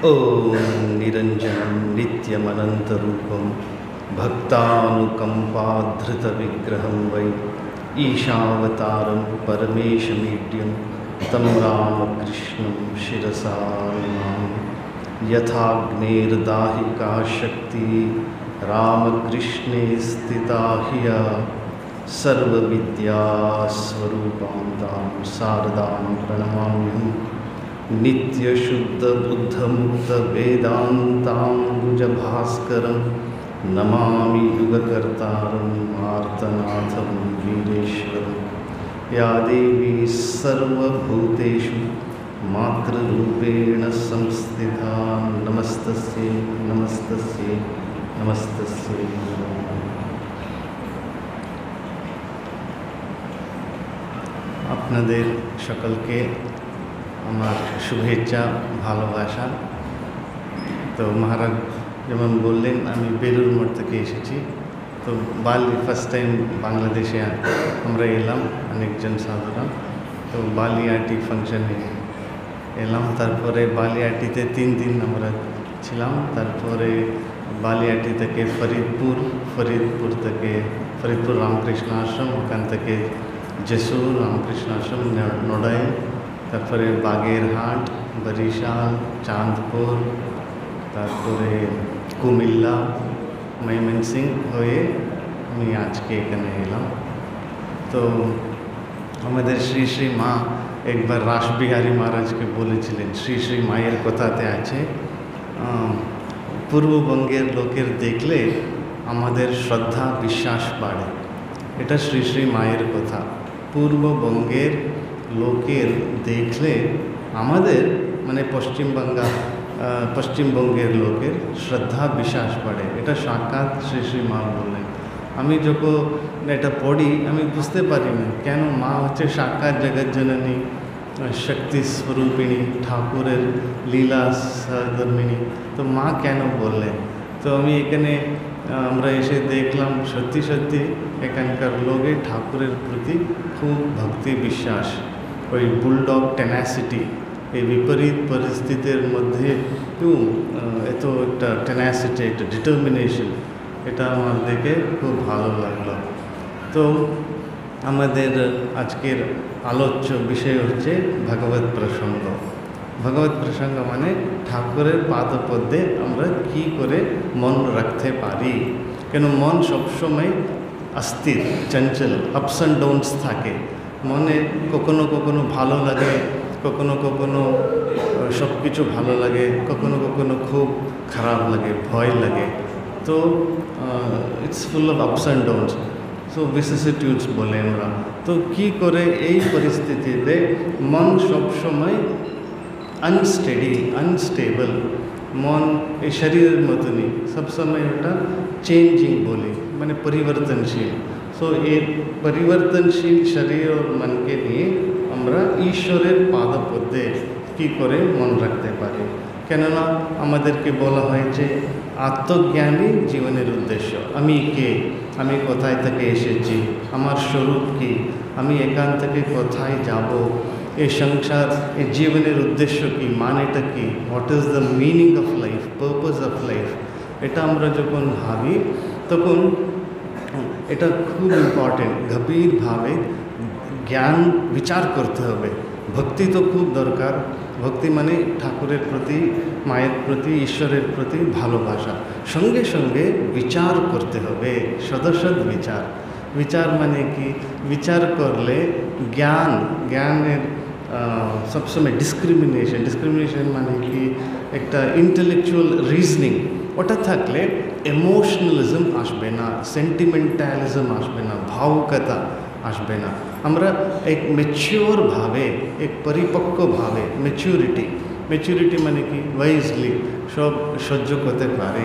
ॐ निरञ्जनं नित्यमनन्तरूपं भक्तानुकम्पाधृतविग्रहं वै ईशावतारं परमेशमीड्यं तं रामकृष्णं शिरसा नमामि। यथाग्नेर्दाहिका शक्तिः रामकृष्णे स्थिता ह्य सर्वविद्यास्वरूपां तां शारदां प्रणमाम्यहम्। नित्यशुद्धबुद्धमुक्तवेदान्ताम्बुजभास्करं नमामि युगकर्तारं मार्तनाथं वीरेश्वरं। या देवी सर्वभूतेषु मातृरूपेण संस्थिता नमस्तस्यै नमस्तस्यै नमस्तस्यै। আপনাদের সকলকে আমার শুভেচ্ছা ভালোবাসা। তো মহারাজ যেমন বললেন আমি বেলুর মঠ থেকে এসেছি। তো বালি ফার্স্ট টাইম বাংলাদেশে আমরা এলাম অনেকজন সাধুরা। তো বালিয়াটি ফাংশনে এলাম, তারপরে বালিয়াটিতে 3 দিন আমরা ছিলাম। তারপরে বালিয়াটি থেকে ফরিদপুর রামকৃষ্ণ আশ্রম, ওখান থেকে জেসুর রামকৃষ্ণ আশ্রম নড়াই, তারপরে বাগেরহাট, বরিশাল, চাঁদপুর, তারপরে কুমিল্লা, ময়মনসিং হয়ে আমি আজকে এখানে এলাম। তো আমাদের শ্রী শ্রী মা একবার রাসবিহারী মহারাজকে বলেছিলেন, শ্রী শ্রী মায়ের কথাতে আছে, পূর্ববঙ্গের লোকের দেখলে আমাদের শ্রদ্ধা বিশ্বাস বাড়ে। এটা শ্রী শ্রী মায়ের কথা। পূর্ববঙ্গের লোকের দেখলে আমাদের মানে পশ্চিমবঙ্গের লোকের শ্রদ্ধা বিশ্বাস বাড়ে। এটা সাক্ষাৎ শ্রী শ্রী মা বললেন। আমি যখন এটা পড়ি আমি বুঝতে পারি না কেন মা হচ্ছে সাক্ষাৎ জগজ্জননী, শক্তি স্বরূপিণী, ঠাকুরের লীলা সহধর্মিণী। তো মা কেন বললেন? তো আমি এখানে আমরা এসে দেখলাম সত্যি সত্যি এখানকার লোকে ঠাকুরের প্রতি খুব ভক্তি বিশ্বাস, ওই বুলডগ টেনাসিটি, এই বিপরীত পরিস্থিতির মধ্যে এত একটা টেনাসিটি, একটা ডিটারমিনেশন, এটা আমার দেখে খুব ভালো লাগলো। তো আমাদের আজকের আলোচ্য বিষয় হচ্ছে ভগবত প্রসঙ্গ। ভগবত প্রসঙ্গ মানে ঠাকুরের পাদপদ্মে আমরা কি করে মন রাখতে পারি। কেন মন সবসময় অস্থির, চঞ্চল, আপস অ্যান্ড ডাউনস থাকে। মনে কখনো কখনো ভালো লাগে, কখনো কখনো সব কিছু ভালো লাগে, কখনো কখনো খুব খারাপ লাগে, ভয় লাগে। তো it's full of ups and downs, so vicissitudes বলে আমরা। তো কী করে এই পরিস্থিতিতে মন সবসময় আনস্টেডি, আনস্টেবল, মন এই শরীরের মতনই সবসময় ওটা চেঞ্জিং বলি, মানে পরিবর্তনশীল। সো এই পরিবর্তনশীল শরীর ও মনকে নিয়ে আমরা ঈশ্বরের পাদপদ্মে কী করে মন রাখতে পারি। কেননা আমাদেরকে বলা হয়েছে আত্মজ্ঞানই জীবনের উদ্দেশ্য। আমি কে, আমি কোথায় থেকে এসেছি, আমার স্বরূপ কী, আমি এখান থেকে কোথায় যাব, এই সংসার, এই জীবনের উদ্দেশ্য কী, মানেটা কী, what is the meaning of life, purpose of life, এটা আমরা যখন ভাবি তখন এটা খুব ইম্পর্টেন্ট। গভীরভাবে জ্ঞান বিচার করতে হবে। ভক্তি তো খুব দরকার। ভক্তি মানে ঠাকুরের প্রতি, মায়ের প্রতি, ঈশ্বরের প্রতি ভালোবাসা। সঙ্গে সঙ্গে বিচার করতে হবে, সদসদ বিচার। বিচার মানে কি? বিচার করলে জ্ঞানের সবসময় ডিসক্রিমিনেশন মানে কি? একটা ইন্টেলেকচুয়াল রিজনিং, ওটা থাকলে ইমোশনালিজম আসবে না, সেন্টিমেন্টালিজম আসবে না, ভাবুকতা আসবে না। আমরা এক ম্যাচিওরভাবে, এক পরিপক্কভাবে, ম্যাচুরিটি মানে কি? ওয়াইজলি সব সহ্য করতে পারে।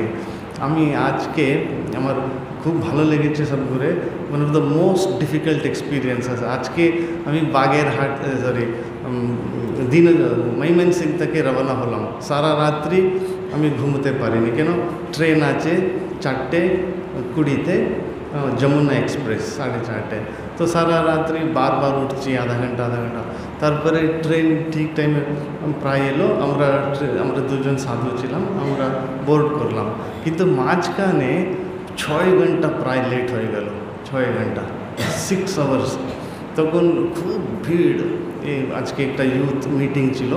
আমি আজকে আমার খুব ভালো লেগেছে সব ঘুরে। One of the most difficult experiences. আজকে আমি বাগেরহাট ময়মনসিং থেকে রওনা হলাম। সারা রাত্রি আমি ঘুমোতে পারিনি। কেন? ট্রেন আছে 4:20 যমুনা এক্সপ্রেস 4:30। তো তো সারা রাত্রি বারবার উঠছি আধা ঘন্টা তারপরে ট্রেন ঠিক টাইমে প্রায় এলো। আমরা দুজন সাধু ছিলাম, আমরা বোর্ড করলাম, কিন্তু মাঝখানে 6 ঘন্টা প্রায় লেট হয়ে গেল। 6 ঘন্টা 6 আওয়ার্স। তখন খুব ভিড়। এই আজকে একটা ইউথ মিটিং ছিল,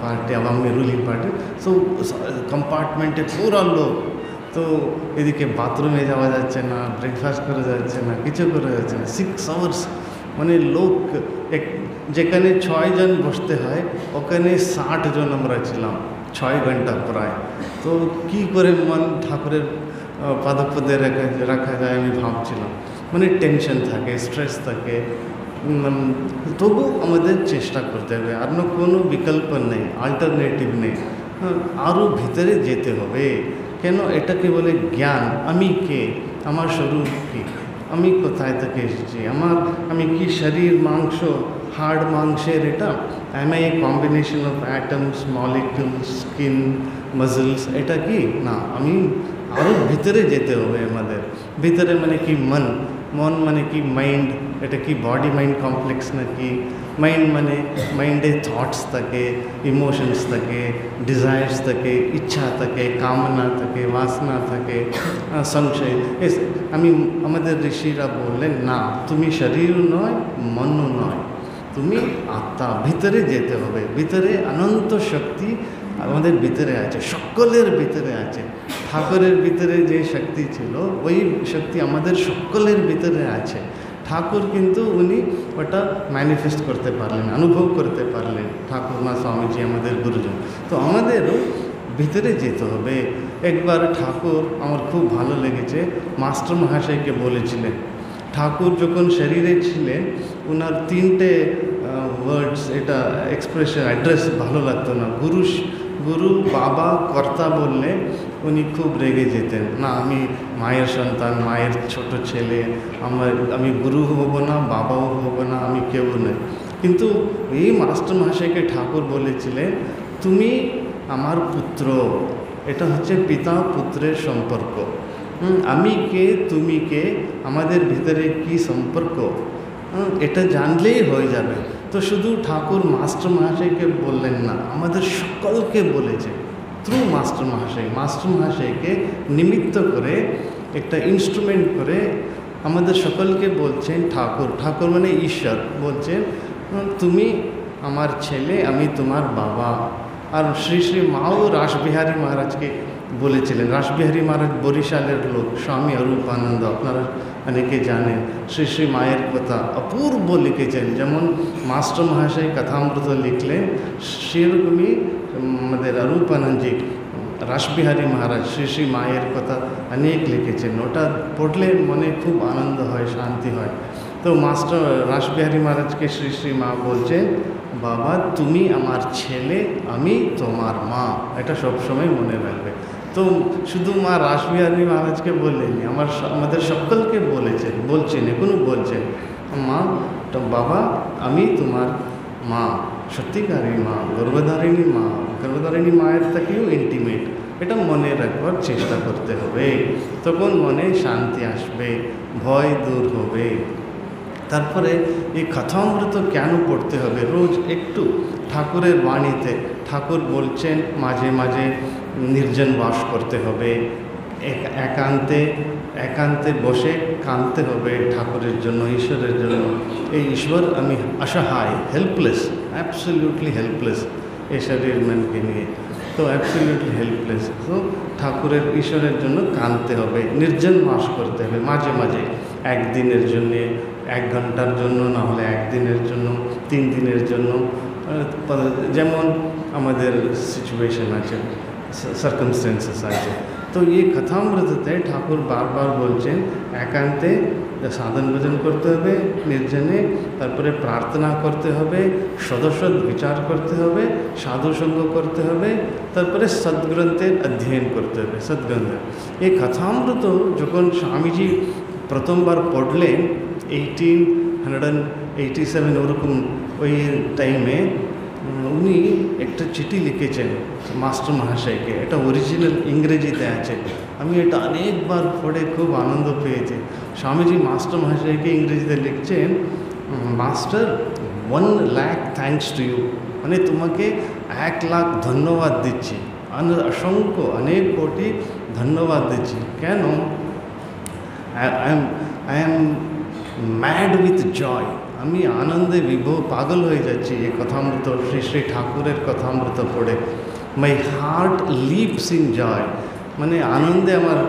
party Awami ruling party. So কম্পার্টমেন্টে পুরো লোক। তো এদিকে বাথরুমে যাওয়া যাচ্ছে না, ব্রেকফাস্ট করা যাচ্ছে না, কিছু করা যাচ্ছে না। 6 আওয়ার্স মানে লোক, যেখানে 6 জন বসতে হয় ওখানে 60 জন আমরা ছিলাম 6 ঘন্টা প্রায়। তো কি করে মন ঠাকুরের পাদপদে রাখা যায় আমি ভাবছিলাম। মানে টেনশন থাকে, স্ট্রেস থাকে, তবু আমাদের চেষ্টা করতে হবে। আর কোনো বিকল্প নেই, অল্টারনেটিভ নেই। আরও ভিতরে যেতে হবে। কেন? এটাকে বলে জ্ঞান। আমি কে, আমার স্বরূপ কী, আমি কোথায় থেকে এসেছি, আমি কি শরীর, মাংস, হাড় মাংসের এটা? Am I A combination of atoms, molecules, skin, muscles? এটা কি না, আমি আরও ভিতরে যেতে হবে। আমাদের ভিতরে মানে কি? মন মানে কি? মাইন্ড। এটা কি বডি মাইন্ড কমপ্লেক্স নাকি? মাইন্ড মানে মাইন্ডে থটস থাকে, ইমোশনস থাকে, ডিজায়ার্স থাকে, ইচ্ছা থাকে, কামনা থাকে, বাসনা থাকে, সংশয়। আমাদের ঋষিরা বললেন না, তুমি শরীরও নয়, মনও নয়, তুমি আত্মা। ভিতরে যেতে হবে। ভিতরে অনন্ত শক্তি আমাদের ভিতরে আছে, সকলের ভিতরে আছে। ঠাকুরের ভিতরে যে শক্তি ছিল ওই শক্তি আমাদের সকলের ভিতরে আছে। ঠাকুর কিন্তু উনি ওটা ম্যানিফেস্ট করতে পারলেন, অনুভব করতে পারলেন, ঠাকুরমা স্বামীজি আমাদের গুরুজন। তো আমাদেরও ভিতরে যেতে হবে। একবার ঠাকুর, আমার খুব ভালো লেগেছে, মাস্টার মহাশয়কে বলেছিলেন, ঠাকুর যখন শরীরে ছিলেন ওনার 3টে ওয়ার্ডস, এটা এক্সপ্রেশন, অ্যাড্রেস ভালো লাগতো না। গুরু, বাবা, কর্তা বললে উনি খুব রেগে যেতেন। না, আমি মায়ের সন্তান, মায়ের ছোট ছেলে, আমি গুরু হব না, বাবাও হব না, আমি কেউ নই। কিন্তু এই মাস্টার মহাশয়কে ঠাকুর বলেছিলেন, তুমি আমার পুত্র। এটা হচ্ছে পিতা পুত্রের সম্পর্ক। আমি কে, তুমি কে, আমাদের ভিতরে কি সম্পর্ক, এটা জানলেই হয়ে যাবে। তো শুধু ঠাকুর মাস্টার মহাশয়কে বললেন না, আমাদের সকলকে বলেছে থ্রু মাস্টার মহাশয়কে নিমিত্ত করে, একটা ইনস্ট্রুমেন্ট করে আমাদের সকলকে বলছেন ঠাকুর মানে ঈশ্বর বলছেন, তুমি আমার ছেলে, আমি তোমার বাবা। আর শ্রী শ্রী মাও রাসবিহারী মহারাজকে বলেছিলেন। রাসবিহারী মহারাজ বরিশালের লোক, স্বামী অরূপানন্দ, আপনারা অনেকে জানেন। শ্রী শ্রী মায়ের কথা অপূর্ব লিখেছেন। যেমন মাস্টার মহাশয় কথামৃত লিখলেন, সেরকমই আমাদের অরূপানন্দজি, রাসবিহারী মহারাজ শ্রী শ্রী মায়ের কথা অনেক লিখেছেন। ওটা পড়লে মনে খুব আনন্দ হয়, শান্তি হয়। তো মাস্টার রাসবিহারী মহারাজকে শ্রী শ্রী মা বলছেন, বাবা তুমি আমার ছেলে, আমি তোমার মা। এটা সবসময় মনে রাখবে। তো শুধু মা রাসবিহারী মহারাজকে বললেনি, আমাদের সকলকে বলছেন, এখনো বলছেন, মা, বাবা আমি তোমার মা, সত্যিকারী মা, গর্ভধারিণী মায়ের থেকেও ইন্টিমেট। এটা মনে রাখবার চেষ্টা করতে হবে। তখন মনে শান্তি আসবে, ভয় দূর হবে। তারপরে এই কথামৃত কেন পড়তে হবে? রোজ একটু ঠাকুরের বাণীতে ঠাকুর বলছেন, মাঝে মাঝে নির্জন বাস করতে হবে, একান্তে বসে কাঁদতে হবে ঠাকুরের জন্য, ঈশ্বরের জন্য। এই ঈশ্বর আমি অসহায়, হেল্পলেস, অ্যাবসলিউটলি হেল্পলেস এই শরীর মনকে নিয়ে। তো অ্যাবসলিউটলি হেল্পলেস। তো ঠাকুরের, ঈশ্বরের জন্য কাঁদতে হবে, নির্জন বাস করতে হবে মাঝে মাঝে, একদিনের জন্যে, 1 ঘন্টার জন্য, না হলে 1 দিনের জন্য, 3 দিনের জন্য, যেমন আমাদের সিচুয়েশন আছে, সার্কামস্টেন্সেস আছে। তো এই কথামৃততে ঠাকুর বারবার বলছেন, একান্তে সাধন ভজন করতে হবে, নির্জনে, তারপরে প্রার্থনা করতে হবে, সদসৎ বিচার করতে হবে, সাধুসঙ্গ করতে হবে, তারপরে সদ্গ্রন্থের অধ্যয়ন করতে হবে, সদ্গ্রন্থ। এই কথামৃত যখন স্বামীজি প্রথমবার পড়লেন 1887 ওরকম ওই টাইমে, উনি একটা চিঠি লিখেছেন মাস্টার মহাশয়কে, এটা অরিজিনাল ইংরেজিতে আছে। আমি এটা অনেকবার পড়ে খুব আনন্দ পেয়েছি। স্বামীজি মাস্টার মহাশয়কে ইংরেজিতে লিখছেন, মাস্টার 1,00,000 থ্যাঙ্কস টু ইউ, মানে তোমাকে 1,00,000 ধন্যবাদ দিচ্ছি, অসংখ্য অনেক কোটি ধন্যবাদ দিচ্ছি। কেন? I am mad with joy, আমি আনন্দে পাগল হয়ে যাচ্ছি এই কথামৃত, শ্রী শ্রী ঠাকুরের কথামৃত পড়ে। My heart leaps in joy, মানে আনন্দে আমার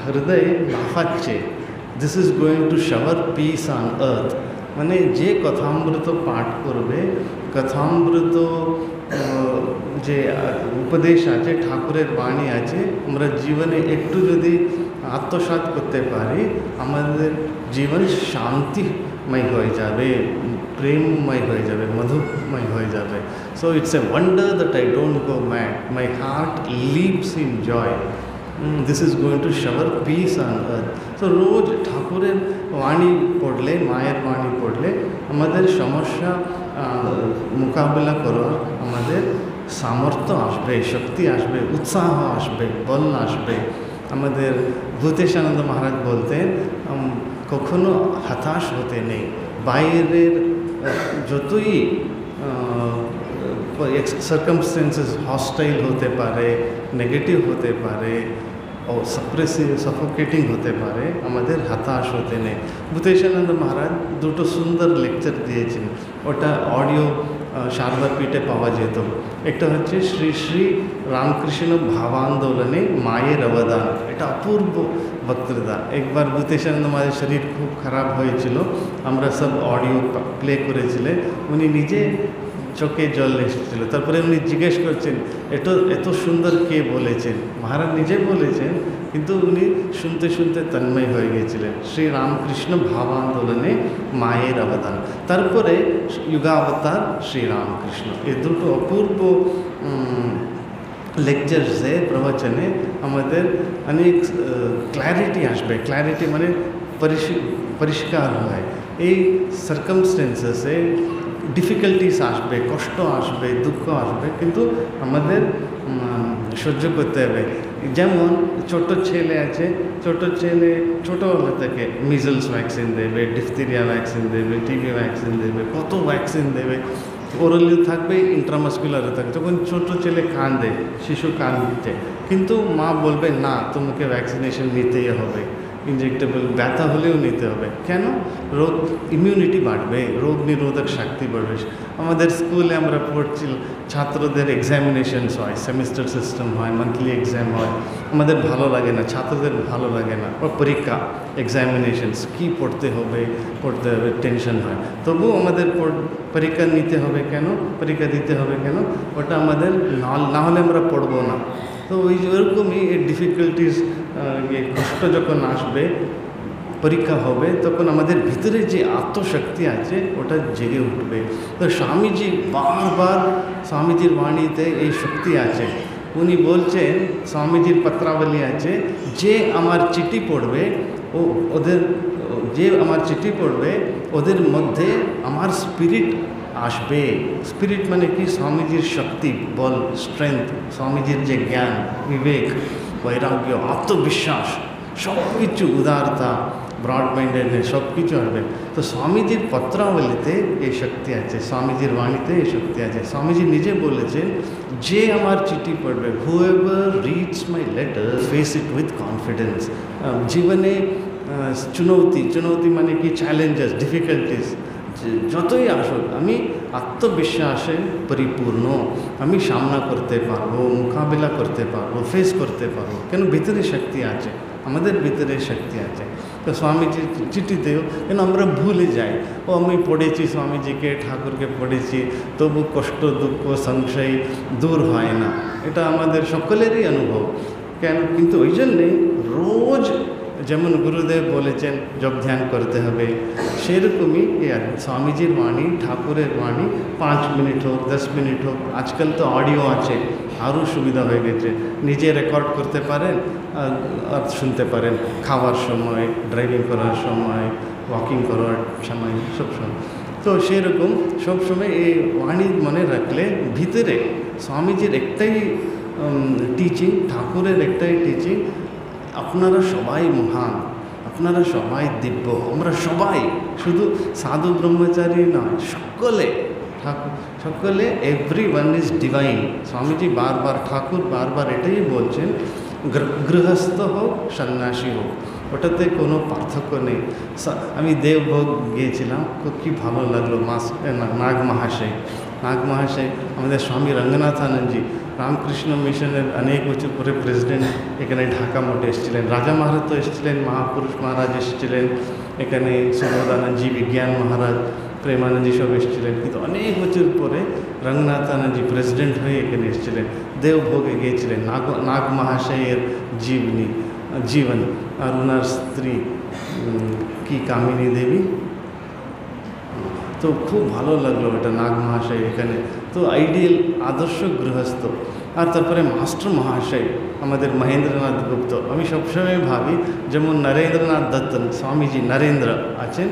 হৃদয় লাফাচ্ছে। This is going to shower peace on earth, মানে যে কথামৃত পাঠ করবে, কথামৃত যে উপদেশ আছে, ঠাকুরের বাণী আছে, আমরা জীবনে একটু যদি আত্মসাৎ করতে পারি, আমাদের জীবন শান্তিময় হয়ে যাবে, প্রেমময় হয়ে যাবে, মধুময় হয়ে যাবে। So it's a wonder that I don't go mad, my heart lives in joy, this is going to shower peace on earth. তো রোজ ঠাকুরের বাণী পড়লে, মায়ের বাণী পড়লে আমাদের সমস্যা মোকাবিলা করার আমাদের সামর্থ্য আসবে, শক্তি আসবে, উৎসাহ আসবে, বল আসবে। আমাদের ভূতেশানন্দ মহারাজ বলতেন, কখনো হতাশ হতে নেই। বাইরের যতই সার্কামস্টেন্সেস হস্টাইল হতে পারে, নেগেটিভ হতে পারে, ও সাফোকেটিং হতে পারে, আমাদের হতাশ হতে নেই। ভূতেশানন্দ মহারাজ দুটো সুন্দর লেকচার দিয়েছেন, ওটা অডিও শারদাপীঠে পাওয়া যেত। একটা হচ্ছে শ্রী শ্রী রামকৃষ্ণ ভাবান্দোলনে মায়ের অবদান, এটা অপূর্ব বক্তৃতা। একবার ভূতেশানন্দ মহারাজের শরীর খুব খারাপ হয়েছিল, আমরা সব অডিও প্লে করেছিলেন, উনি নিজে চোখে জল এসেছিল। তারপরে উনি জিজ্ঞেস করছেন, এত সুন্দর কে বলেছেন? মহারাজ নিজে বলেছেন, কিন্তু উনি শুনতে শুনতে তন্ময় হয়ে গিয়েছিলেন। শ্রী রামকৃষ্ণ ভাবান্দোলনে মায়ের অবদান, তারপরে যুগাবতার শ্রীরামকৃষ্ণ, এই দুটো অপূর্ব লেকচার্সে, প্রবচনে আমাদের অনেক ক্ল্যারিটি আসবে। ক্ল্যারিটি মানে পরিষ্কার হয়। এই সার্কামস্টেন্সেসে ডিফিকাল্টিস আসবে, কষ্ট আসবে, দুঃখ আসবে, কিন্তু আমাদের সহ্য করতে হবে। যেমন ছোট ছেলে আছে, ছোট ছেলে ছোটোবেলা থেকে মিজলস ভ্যাকসিন দেবে, ডিফথেরিয়া ভ্যাকসিন দেবে, টিবি ভ্যাকসিন দেবে, কত ভ্যাকসিন দেবে। ওরালি থাকবে, ইন্ট্রামাস্কুলারে থাকবে। যখন ছোটো ছেলে কাঁদে, শিশু কাঁদছে, কিন্তু মা বলবে না, তোমাকে ভ্যাকসিনেশন নিতেই হবে, ইনজেক্টেবল, ব্যথা হলেও নিতে হবে। কেন? রোগ ইমিউনিটি বাড়বে, রোগ নিরোধক শক্তি বাড়বে। আমাদের স্কুলে আমরা পড়ছি, ছাত্রদের এক্সামিনেশনস হয়, সেমিস্টার সিস্টেম হয়, মান্থলি এক্সাম হয়, আমাদের ভালো লাগে না, ছাত্রদের ভালো লাগে না। ও পরীক্ষা, এক্সামিনেশনস, কী পড়তে হবে, টেনশন হয়। তবুও আমাদের পরীক্ষা নিতে হবে কেন, পরীক্ষা দিতে হবে কেন? ওটা আমাদের না হলে আমরা পড়বো না। তো ওইরকমই এই ডিফিকাল্টিস, কষ্ট যখন আসবে, পরীক্ষা হবে, তখন আমাদের ভিতরে যে আত্মশক্তি আছে ওটা জেগে উঠবে। তো স্বামীজি বারবার, স্বামীজির বাণীতে এই শক্তি আছে। উনি বলছেন, স্বামীজির পত্রাবলী আছে, যে আমার চিঠি পড়বে, ওদের মধ্যে আমার স্পিরিট আসবে। স্পিরিট মানে কি? স্বামীজির শক্তি, বল, স্ট্রেংথ, স্বামীজির যে জ্ঞান, বিবেক, বৈরাগ্য, আত্মবিশ্বাস, সব কিছু, উদারতা, ব্রড মাইন্ডেডনেস, সব কিছু আসবে। তো স্বামীজির পত্রাবলীতে এই শক্তি আছে, স্বামীজির বাণীতে এই শক্তি আছে। স্বামীজি নিজে বলেছেন, যে আমার চিঠি পড়বে, whoever reads my letter face it with confidence. জীবনে চুনৌতি মানে কি? চ্যালেঞ্জেস, ডিফিকাল্টিস যতই আসুক, আমি আত্মবিশ্বাসে পরিপূর্ণ, আমি সামনা করতে পারবো, মোকাবিলা করতে পারবো, ফেস করতে পারবো। কেন? ভিতরে শক্তি আছে, আমাদের ভিতরে শক্তি আছে। তো স্বামীজির চিঠিতেও কেন আমরা ভুলে যাই, আমি পড়েছি স্বামীজিকে, ঠাকুরকে পড়েছি, তবু কষ্ট, দুঃখ, সংশয় দূর হয় না। এটা আমাদের সকলেরই অনুভব। কেন? কিন্তু ওই জন্যে রোজ, যেমন গুরুদেব বলেছেন যোগ ধ্যান করতে হবে, সেরকমই স্বামীজির বাণী, ঠাকুরের বাণী 5 মিনিট হোক, 10 মিনিট হোক, আজকাল তো অডিও আছে, আরও সুবিধা হয়ে গেছে, নিজে রেকর্ড করতে পারেন আর শুনতে পারেন, খাওয়ার সময়, ড্রাইভিং করার সময়, ওয়াকিং করার সময়, সব সময়। তো সেরকম সবসময় এই বাণী মনে রাখলে ভিতরে স্বামীজির একটাই টিচিং, ঠাকুরের একটাই টিচিং, আপনারা সবাই মহান, আপনারা সবাই দিব্য, আমরা সবাই, শুধু সাধু ব্রহ্মচারী নয়, সকলে every one is divine. Swamiji বারবার, ঠাকুর বারবার এটাই বলছেন, গৃহস্থ হোক সন্ন্যাসী হোক, ওটাতে কোনো পার্থক্য নেই। আমি দেবভোগ গিয়েছিলাম, কি ভালো লাগলো। নাগ মহাশয় আমাদের স্বামী রঙ্গনাথানন্দজি রামকৃষ্ণ মিশনের অনেক বছর পরে প্রেসিডেন্ট এখানে ঢাকা মঠে এসেছিলেন। রাজা মহারাজ তো এসেছিলেন, মহাপুরুষ মহারাজ এসেছিলেন এখানে, সুবোধানন্দজি, বিজ্ঞান মহারাজ, প্রেমানন্দজি সব এসেছিলেন। কিন্তু অনেক বছর পরে রঙ্গনাথানন্দজি প্রেসিডেন্ট হয়ে এখানে এসেছিলেন, দেবভোগে গিয়েছিলেন। নাগ মহাশয়ের জীবন আর ওনার স্ত্রী কি কামিনী দেবী, তো খুব ভালো লাগলো এটা, নাগ মহাশয় এখানে। তো আইডিয়াল আদর্শ গৃহস্থ। আর তারপরে মাস্টার মহাশয় আমাদের মহেন্দ্রনাথ গুপ্ত। আমি সবসময় ভাবি যেমন নরেন্দ্রনাথ দত্ত, স্বামীজি নরেন্দ্র আছেন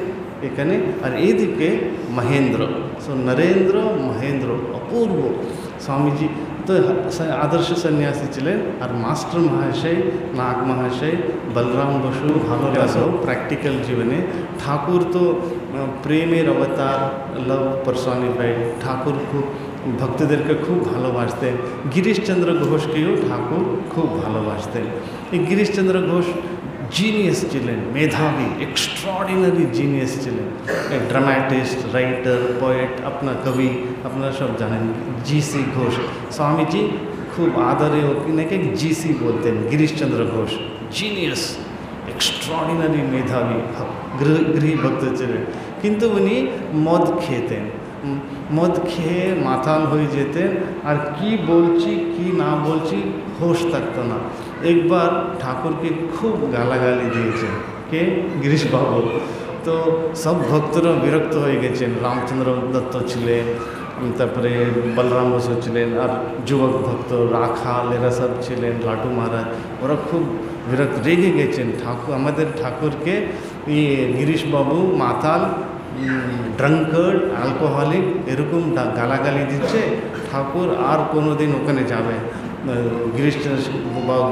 এখানে, আর এইদিকে মহেন্দ্র। সো নরেন্দ্র মহেন্দ্র অপূর্ব। স্বামীজি তো আদর্শ সন্ন্যাসী ছিলেন। আর মাস্টার মহাশয় নাগ মহাশয়, বলরাম বসু, ভালো লাগলো প্র্যাকটিক্যাল জীবনে। ঠাকুর তো প্রেমের অবতার, লাভ পার্সনিফাইড। ঠাকুর খুব ভক্তদেরকে খুব ভালোবাসতেন। গিরিশচন্দ্র ঘোষকেও ঠাকুর খুব ভালোবাসতেন। এই গিরিশচন্দ্র ঘোষ জিনিয়াস ছিলেন, মেধাবী, এক্সট্রাঅর্ডিনারি জিনিয়াস ছিলেন। ড্রামাটিস্ট, রাইটার, পোয়েট, আপনার কবি, আপনারা সব জানেন জি.সি. ঘোষ। স্বামীজি খুব আদরে ওনাকে জি.সি. বলতেন, গিরিশচন্দ্র ঘোষ। জিনিয়াস, এক্সট্রাঅর্ডিনারি মেধাবী, গৃহভক্ত ছিলেন। কিন্তু উনি মদ খেতেন, মদ খেয়ে মাতাল হয়ে যেতেন, আর কি বলছি কি না বলছি হোশ থাকতো না। একবার ঠাকুরকে খুব গালাগালি দিয়েছেন, কে? গিরিশ বাবু। তো সব ভক্তরা বিরক্ত হয়ে গেছেন। রামচন্দ্র দত্ত ছিলেন, তারপরে বলরাম বসু ছিলেন, আর যুবক ভক্ত রাখাল এরা সব ছিলেন, লাটু মহারাজ, ওরা খুব বিরক্ত, রেগে গেছেন। আমাদের ঠাকুরকে গিরিশবাবু মাতাল, ড্রাঙ্কার্ড, অ্যালকোহলিক এরকম গালাগালি দিচ্ছে। ঠাকুর আর কোনো দিন ওখানে যাবে,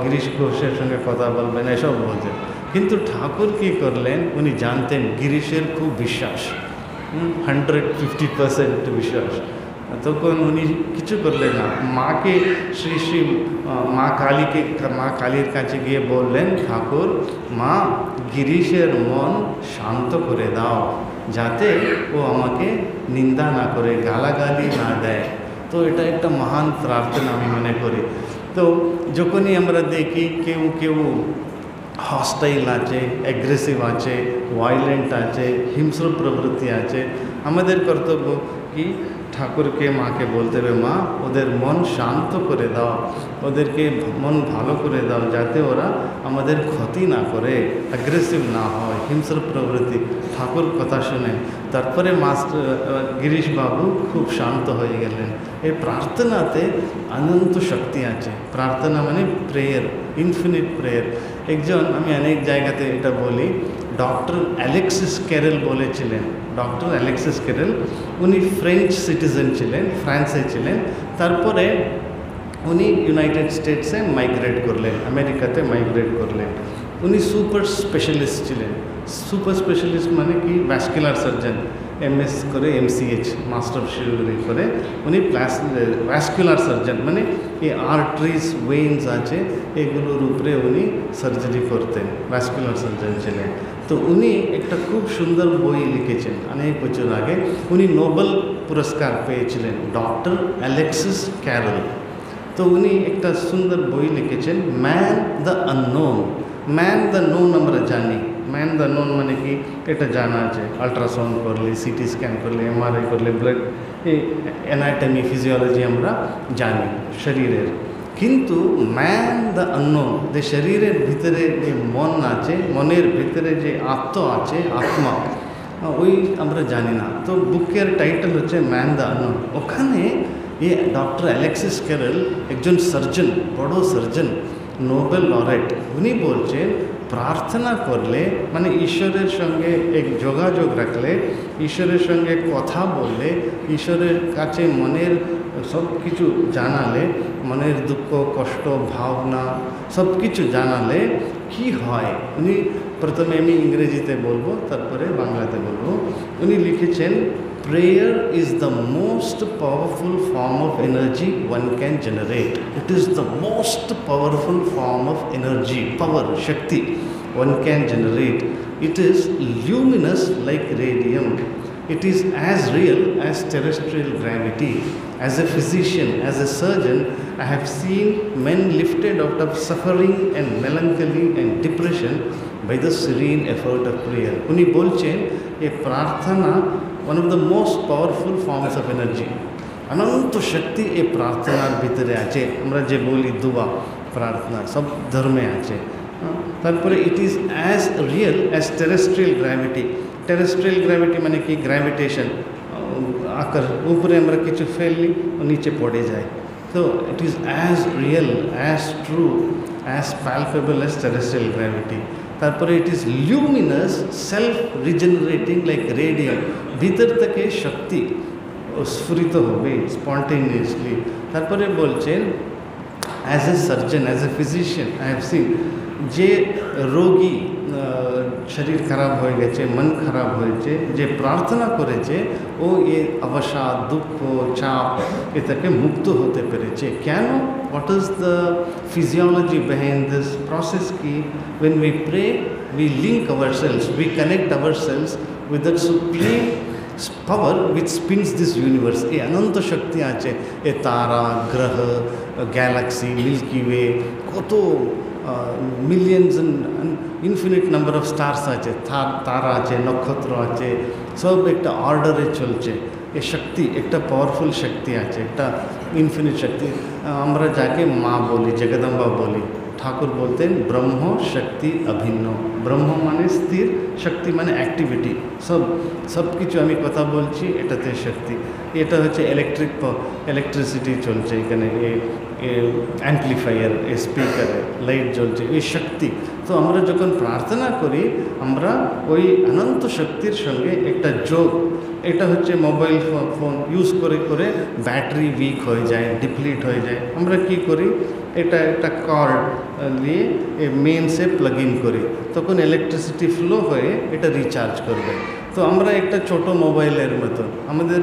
গিরিশ ঘোষের সঙ্গে কথা বলবেন, এসব বলছেন। কিন্তু ঠাকুর কী করলেন, উনি জানতেন গিরিশের খুব বিশ্বাস, 150% বিশ্বাস। তখন উনি কিছু করলেন না। মাকে শ্রী মা কালীর কাছে গিয়ে বললেন, ঠাকুর, মা, গিরিশের মন শান্ত করে দাও, যাতে ও আমাকে নিন্দা না করে, গালাগালি না দেয়। তো এটা একটা মহান প্রার্থনা আমি মনে করি। তো যখনই আমরা দেখি কেউ হস্টাইল আছে, অ্যাগ্রেসিভ আছে, ভায়োলেন্ট আছে, হিংস্র প্রবৃত্তি আছে, আমাদের কর্তব্য কি? ঠাকুরকে, মাকে বলতে হবে, মা, ওদের মন শান্ত করে দাও, ওদেরকে মন ভালো করে দাও, যাতে ওরা আমাদের ক্ষতি না করে, অ্যাগ্রেসিভ না হয়, হিংস্র প্রবৃত্তি। ঠাকুর কথা শুনেন। তারপরে গিরিশবাবু খুব শান্ত হয়ে গেলেন। এই প্রার্থনাতে অনন্ত শক্তি আছে। প্রার্থনা মানে প্রেয়ার, ইনফিনিট প্রেয়ার। আমি অনেক জায়গাতে এটা বলি, ডক্টর অ্যালেক্সিস ক্যারেল বলেছিলেন। ডক্টর অ্যালেক্সিস ক্যারেল, উনি ফ্রেঞ্চ সিটিজেন ছিলেন, ফ্রান্সে ছিলেন। তারপরে উনি ইউনাইটেড স্টেটসে মাইগ্রেট করলেন, আমেরিকাতে মাইগ্রেট করলেন। উনি সুপার স্পেশালিস্ট ছিলেন। সুপার স্পেশালিস্ট মানে কি? ভ্যাসকুলার সার্জন, MS করে, MCH, মাস্টার অফ শিলিগুড়ি করে উনি ভ্যাসকুলার সার্জন, মানে এই আর্টারিজ, ওয়েন্স আছে, এগুলোর উপরে উনি সার্জারি করতেন, ভ্যাসকুলার সার্জন ছিলেন। তো উনি একটা খুব সুন্দর বই লিখেছেন অনেক বছর আগে। উনি নোবেল পুরস্কার পেয়েছিলেন, ডক্টর অ্যালেক্সিস ক্যারল। তো উনি একটা সুন্দর বই লিখেছেন, man the unknown. Man the known আমরা জানি, ম্যান দ্য নোন মানে কি এটা জানা আছে, আল্ট্রাসাউন্ড করলে, সিটি স্ক্যান করলে, MRI করলে, ব্লাড অ্যানাটমি, ফিজিওলজি আমরা জানি শরীরের। কিন্তু ম্যান দ্য আননোন, যে শরীরের ভিতরে যে মন আছে, মনের ভিতরে যে আছে, আত্মা, ওই আমরা জানি না। তো বুকের টাইটেল হচ্ছে ম্যান দ্য আননোন। ওখানে ডক্টর অ্যালেক্সিস ক্যারল একজন সার্জন, বড় সার্জন, নোবেল লরেট, উনি বলছেন প্রার্থনা করলে মানে ঈশ্বরের সঙ্গে এক যোগাযোগ রাখলে, ঈশ্বরের সঙ্গে কথা বললে, ঈশ্বরের কাছে মনের সব কিছু জানালে, মনের দুঃখ কষ্ট ভাবনা সব কিছু জানালে কি হয়, উনি প্রথমে আমি ইংরেজিতে বলবো তারপরে বাংলাতে বলবো। উনি লিখেছেন, prayer is the most powerful form of energy one can generate. It is the most powerful form of energy, power, shakti one can generate. It is luminous like radium. It is as real as terrestrial gravity. As a physician, as a surgeon, I have seen men lifted out of suffering and melancholy and depression by the serene effort of prayer. উনি বলছেন এই প্রার্থনা one of the most powerful forms of energy. অনন্ত শক্তি এই প্রার্থনার ভিতরে আছে। আমরা যে বলি দুয়া প্রার্থনা সব ধর্মে আছে। তারপরে it is as real as terrestrial gravity. Terrestrial gravity মানে কি? গ্র্যাভিটেশন, আকার উপরে আমরা কিছু ফেললি নিচে পড়ে যায়। তো it is as real as true as palpable as terrestrial gravity. তারপরে it is luminous self regenerating like radium, ভিতর থেকে শক্তি স্ফুরিত হবে স্পন্টেনিয়াসলি। তারপরে বলছেন as a surgeon, as a physician I have seen, যে রোগী শরীর খারাপ হয়ে গেছে, মন খারাপ হয়েছে, যে প্রার্থনা করেছে ও এ অবসাদ দুঃখ চাপ এ থেকে মুক্ত হতে পেরেছে। কেন? What is the physiology behind this process? কি when we pray we link ourselves, we connect ourselves with that supreme power which spins this universe. এই অনন্ত শক্তি আছে, এ তারা গ্রহ গ্যালাক্সি মিল্কি ওয়ে কত millions infinite number of stars আছে, তারা আছে, নক্ষত্র আছে, সব একটা অর্ডারে চলছে। এ শক্তি একটা পাওয়ারফুল শক্তি আছে, একটা ইনফিনিট শক্তি। আমরা যাকে মা বলি, জগদম্বা বলি, ঠাকুর বলতেন ব্রহ্ম শক্তি অভিন্ন। ব্রহ্ম মানে স্থির, শক্তি মানে অ্যাক্টিভিটি, সব কিছু আমি কথা বলছি এটাতে শক্তি। এটা হচ্ছে ইলেকট্রিসিটি চলছে এখানে, অ্যাম্প্লিফায়ার, স্পিকারে লাইট জ্বলছে, এই শক্তি। তো আমরা যখন প্রার্থনা করি আমরা ওই অনন্ত শক্তির সঙ্গে একটা যোগ। এটা হচ্ছে মোবাইল ফোন ইউজ করে করে ব্যাটারি উইক হয়ে যায়, ডিপ্লিট হয়ে যায়। আমরা কি করি, এটা একটা কর্ড নিয়ে মেইনসে প্লাগ ইন করি, তখন ইলেকট্রিসিটি ফ্লো হয়ে এটা রিচার্জ করবে। তো আমরা একটা ছোট মোবাইলের মতন, আমাদের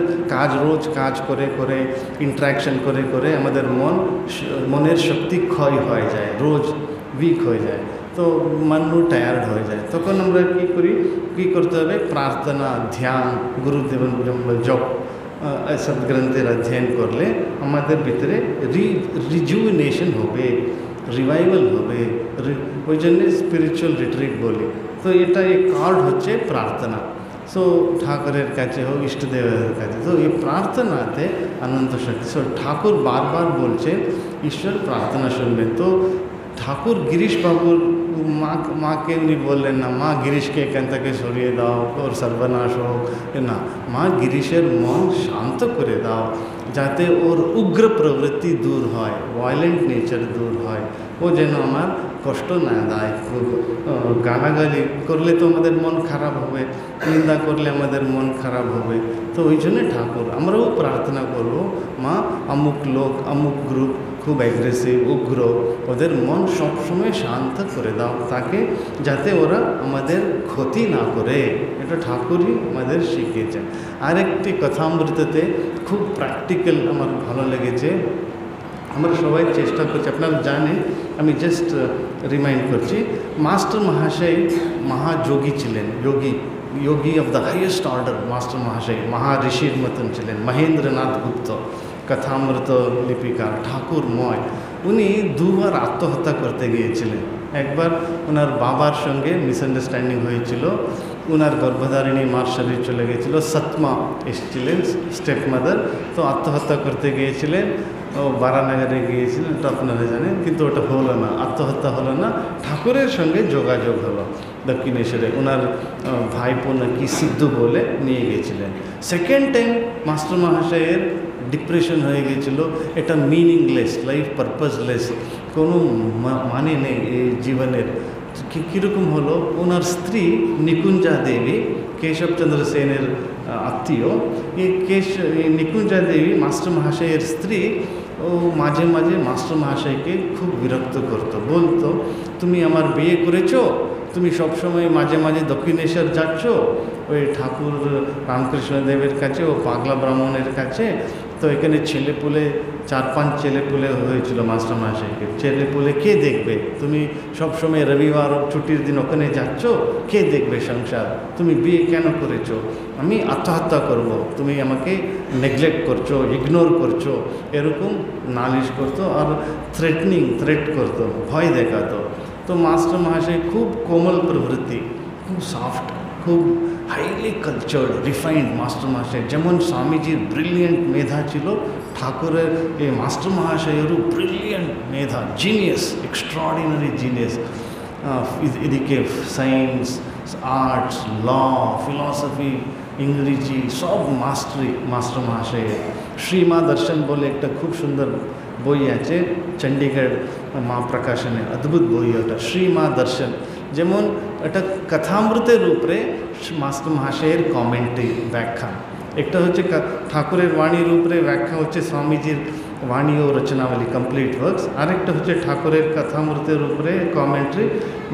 রোজ কাজ করে করে ইন্টারাকশন করে করে আমাদের মনের শক্তি ক্ষয় হয়ে যায়, রোজ উইক হয়ে যায়, তো মনও টায়ার্ড হয়ে যায়। তখন আমরা কী করতে হবে? প্রার্থনা, ধ্যান, গুরুদেবের জপ, এসব গ্রন্থের অধ্যয়ন করলে আমাদের ভিতরে রিজুভিনেশন হবে, রিভাইভাল হবে। ওই জন্যে স্পিরিচুয়াল রিট্রিট বলি। তো এটা এই কার্ড হচ্ছে প্রার্থনা। সো ঠাকুরের কাছে হোক, ইষ্টদেবের কাছে, তো এই প্রার্থনাতে অনন্ত শক্তি। সো ঠাকুর বারবার বলছে ঈশ্বর প্রার্থনা শুনবেন। তো ঠাকুর গিরিশবাবুর মাকে উনি বললেন না, মা গিরিশকে এখান থেকে সরিয়ে দাও, ওর সর্বনাশ হোক না, মা গিরিশের মন শান্ত করে দাও, যাতে ওর উগ্র প্রবৃত্তি দূর হয়, ভায়োলেন্ট নেচার দূর হয়, ও যেন আমার কষ্ট না দেয়। গালাগালি করলে তো আমাদের মন খারাপ হবে, নিন্দা করলে আমাদের মন খারাপ হবে। তো ওই জন্যে ঠাকুর আমরাও প্রার্থনা করব, মা অমুক লোক অমুক গ্রুপ খুব অ্যাগ্রেসিভ উগ্র, ওদের মন সবসময় শান্ত করে দাও, তাকে যাতে ওরা আমাদের ক্ষতি না করে। এটা ঠাকুরই আমাদের শিখিয়েছেন। আরেকটি কথামৃততে খুব প্র্যাকটিক্যাল আমার ভালো লেগেছে। আমরা সবাই চেষ্টা করছি, আপনারা জানেন, আমি জাস্ট রিমাইন্ড করছি, মাস্টার মহাশয় মহাযোগী ছিলেন, yogi of the highest order. Master মহাশয় মহাঋষির মতন ছিলেন। মহেন্দ্রনাথ গুপ্ত কথামৃত লিপিকার, ঠাকুরময়, উনি দুবার আত্মহত্যা করতে গিয়েছিলেন। একবার ওনার বাবার সঙ্গে মিসআন্ডারস্ট্যান্ডিং হয়েছিল, ওনার গর্ভধারিণী মার শরীর চলে গিয়েছিল, সৎমা এসেছিলেন, স্টেপ মাদার, তো আত্মহত্যা করতে গিয়েছিলেন। ও বারানগরে গিয়েছিলেন, এটা আপনারা জানেন, কিন্তু ওটা হলো না, আত্মহত্যা হলো না। ঠাকুরের সঙ্গে যোগাযোগ হলো দক্ষিণেশ্বরে, ওনার ভাইপো নাকি সিদ্ধু বলে নিয়ে গিয়েছিলেন। সেকেন্ড টাইম মাস্টার মহাশয়ের ডিপ্রেশন হয়ে গেছিল, এটা মিনিংলেস, লাইফ পারপাসলেস, কোনো মানে নেই এই জীবনের। কীরকম হলো, ওনার স্ত্রী নিকুঞ্জা দেবী, কেশবচন্দ্র সেনের আত্মীয়, এই নিকুঞ্জা দেবী মাস্টার মহাশয়ের স্ত্রী, ও মাঝে মাঝে মাস্টার মহাশয়কে খুব বিরক্ত করতো, বলতো তুমি আমার বিয়ে করেছো, তুমি সবসময় মাঝে মাঝে দক্ষিণেশ্বর যাচ্ছ ওই ঠাকুর রামকৃষ্ণদেবের কাছে ও পাগলা ব্রাহ্মণের কাছে, তো এখানে ছেলেপুলে 4-5 ছেলেপুলে হয়েছিল মাস্টার মহাশয়কে। ছেলেপুলে কে দেখবে, তুমি সবসময় রবিবার ছুটির দিন ওখানে যাচ্ছ, কে দেখবে সংসার, তুমি বিয়ে কেন করেছো, আমি আত্মহত্যা করব, তুমি আমাকে নেগলেক্ট করছো, ইগনোর করছো, এরকম নালিশ করতো আর থ্রেট করতো, ভয় দেখাতো। তো মাস্টার মহাশয় খুব কোমল প্রবৃত্তি, খুব সফট, খুব হাইলি কালচার্ড, রিফাইন্ড মাস্টার মহাশয়। যেমন স্বামীজির ব্রিলিয়েন্ট মেধা ছিল, ঠাকুরের এই মাস্টার মহাশয়েরও ব্রিলিয়েন্ট মেধা, জিনিয়াস, এক্সট্রাঅর্ডিনারি জিনিয়াস। এদিকে সায়েন্স, আর্টস, ল, ফিলসফি, ইংরেজি সব মাস্টার মহাশয়ের। শ্রীমা দর্শন বলে একটা খুব সুন্দর বই আছে, চণ্ডীগড় মা প্রকাশনে, অদ্ভুত বই ওটা, শ্রীমা দর্শন। যেমন এটা কথামৃতের উপরে মাস্টার মহাশয়ের কমেন্ট্রি, ব্যাখ্যা। একটা হচ্ছে ঠাকুরের বাণীর উপরে ব্যাখ্যা, হচ্ছে স্বামীজির বাণী ও রচনাবলী কমপ্লিট ওয়ার্কস। আরেকটা হচ্ছে ঠাকুরের কথামৃতের উপরে কমেন্ট্রি,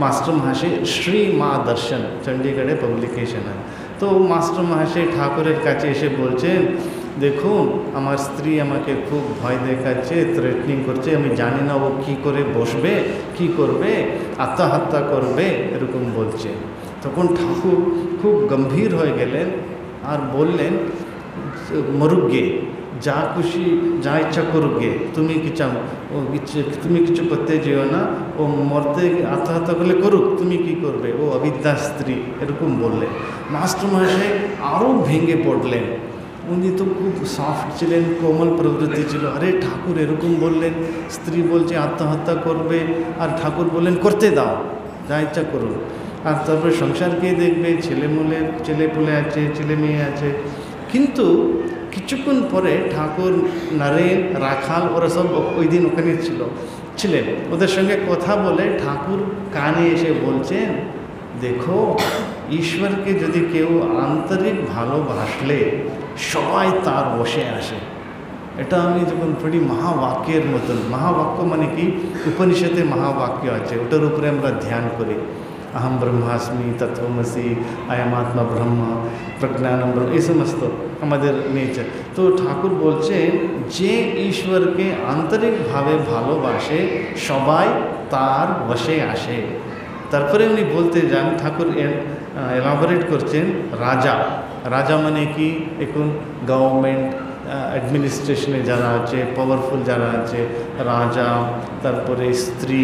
মাস্টার মহাশয় শ্রীমা দর্শন, চণ্ডীগড়ে পাবলিকেশন হয়। তো মাস্টার মহাশয় ঠাকুরের কাছে এসে বলছেন, দেখুন আমার স্ত্রী আমাকে খুব ভয় দেখাচ্ছে, থ্রেটনিং করছে, আমি জানি না ও কী করে বসবে, কি করবে, আত্মহত্যা করবে, এরকম বলছে। তখন ঠাকুর খুব গম্ভীর হয়ে গেলেন আর বললেন, মরুগে, যা খুশি যা ইচ্ছা করুগে, তুমি তুমি কিছু করতে যেও না, ও মরতে আত্মহত্যা করলে করুক, তুমি কি করবে, ও অবিদ্যার স্ত্রী, এরকম বললেন। মাস্টার মহাশয় আরও ভেঙে পড়লেন। উনি তো খুব সফট ছিলেন, কোমল প্রবৃত্তি ছিল, আরে ঠাকুর এরকম বললেন, স্ত্রী বলছে আত্মহত্যা করবে, আর ঠাকুর বললেন করতে দাও, যা ইচ্ছা করুন, আর তারপরে সংসার কে দেখবে, ছেলেপুলে আছে, ছেলে মেয়ে আছে। কিন্তু কিছুক্ষণ পরে ঠাকুর, নরেন, রাখাল, ওরা সব ওই দিন ওখানে ছিলেন, ওদের সঙ্গে কথা বলে ঠাকুর কানে এসে বলছেন, দেখো ঈশ্বরকে যদি কেউ আন্তরিক ভালোবাসলে সবাই তার বসে আসে। এটা আমি যখন পড়ি মহাবাক্যের মতন, মহাবাক্য মানে কি, উপনিষদে মহাবাক্য আছে, ওটার উপরে আমরা ধ্যান করি, अहम ब्रह्मास्मि, तत्वमसि, अयमात्मा ब्रह्म, प्रज्ञानम ब्रह्म, এই সমস্ত আমাদের নেচার। তো ঠাকুর বলছেন, যে ঈশ্বরকে আন্তরিকভাবে ভালোবাসে সবাই তার বসে আসে। তারপরে উনি বলতে যান, ঠাকুর এলাবোরেট করছেন, রাজা মানে কি, এখন গভর্নমেন্ট অ্যাডমিনিস্ট্রেশনে যারা আছে, পাওয়ারফুল যারা আছে, রাজা, তারপরে স্ত্রী,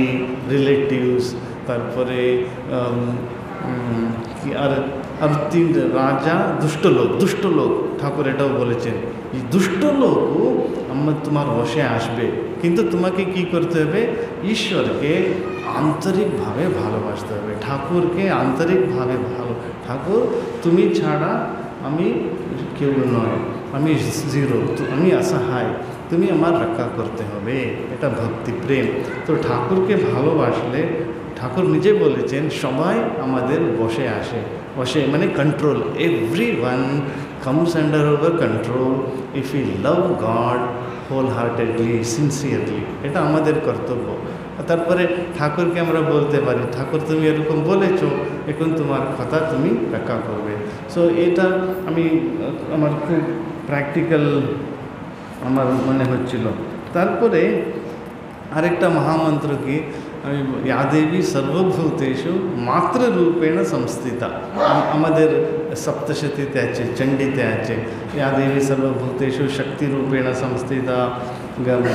রিলেটিভস, তারপরে আর 3 রাজা, দুষ্ট লোক, ঠাকুর এটাও বলেছেন, এই দুষ্ট লোকও তোমার বসে আসবে, কিন্তু তোমাকে কি করতে হবে, ঈশ্বরকে আন্তরিকভাবে ভালোবাসতে হবে, ঠাকুরকে আন্তরিকভাবে ঠাকুর তুমি ছাড়া আমি কেউ নয়, আমি জিরো, আমি অসহায়, তুমি আমার রক্ষা করতে হবে, এটা ভক্তি প্রেম। তো ঠাকুরকে ভালোবাসলে, ঠাকুর নিজে বলেছেন, সবাই আমাদের বসে আসে, বসে মানে control, everyone comes under our control if you love God wholeheartedly, sincerely, এটা আমাদের কর্তব্য। তারপরে ঠাকুরকে আমরা বলতে পারি, ঠাকুর তুমি এরকম বলেছো, এখন তোমার কথা তুমি রক্ষা করবে। সো এটা আমার খুব প্র্যাকটিক্যাল আমার মনে হচ্ছিল। তারপরে আরেকটা মহামন্ত্র কি, আমি ইয়া দেবী সর্বভূতেষু মাতৃরূপেণ সংস্থিতা, আমাদের সপ্তশতীতে আছে, চণ্ডীতে আছে, ইয়া দেবী সর্বভূতেষু শক্তিরূপেণ সংস্থিতা,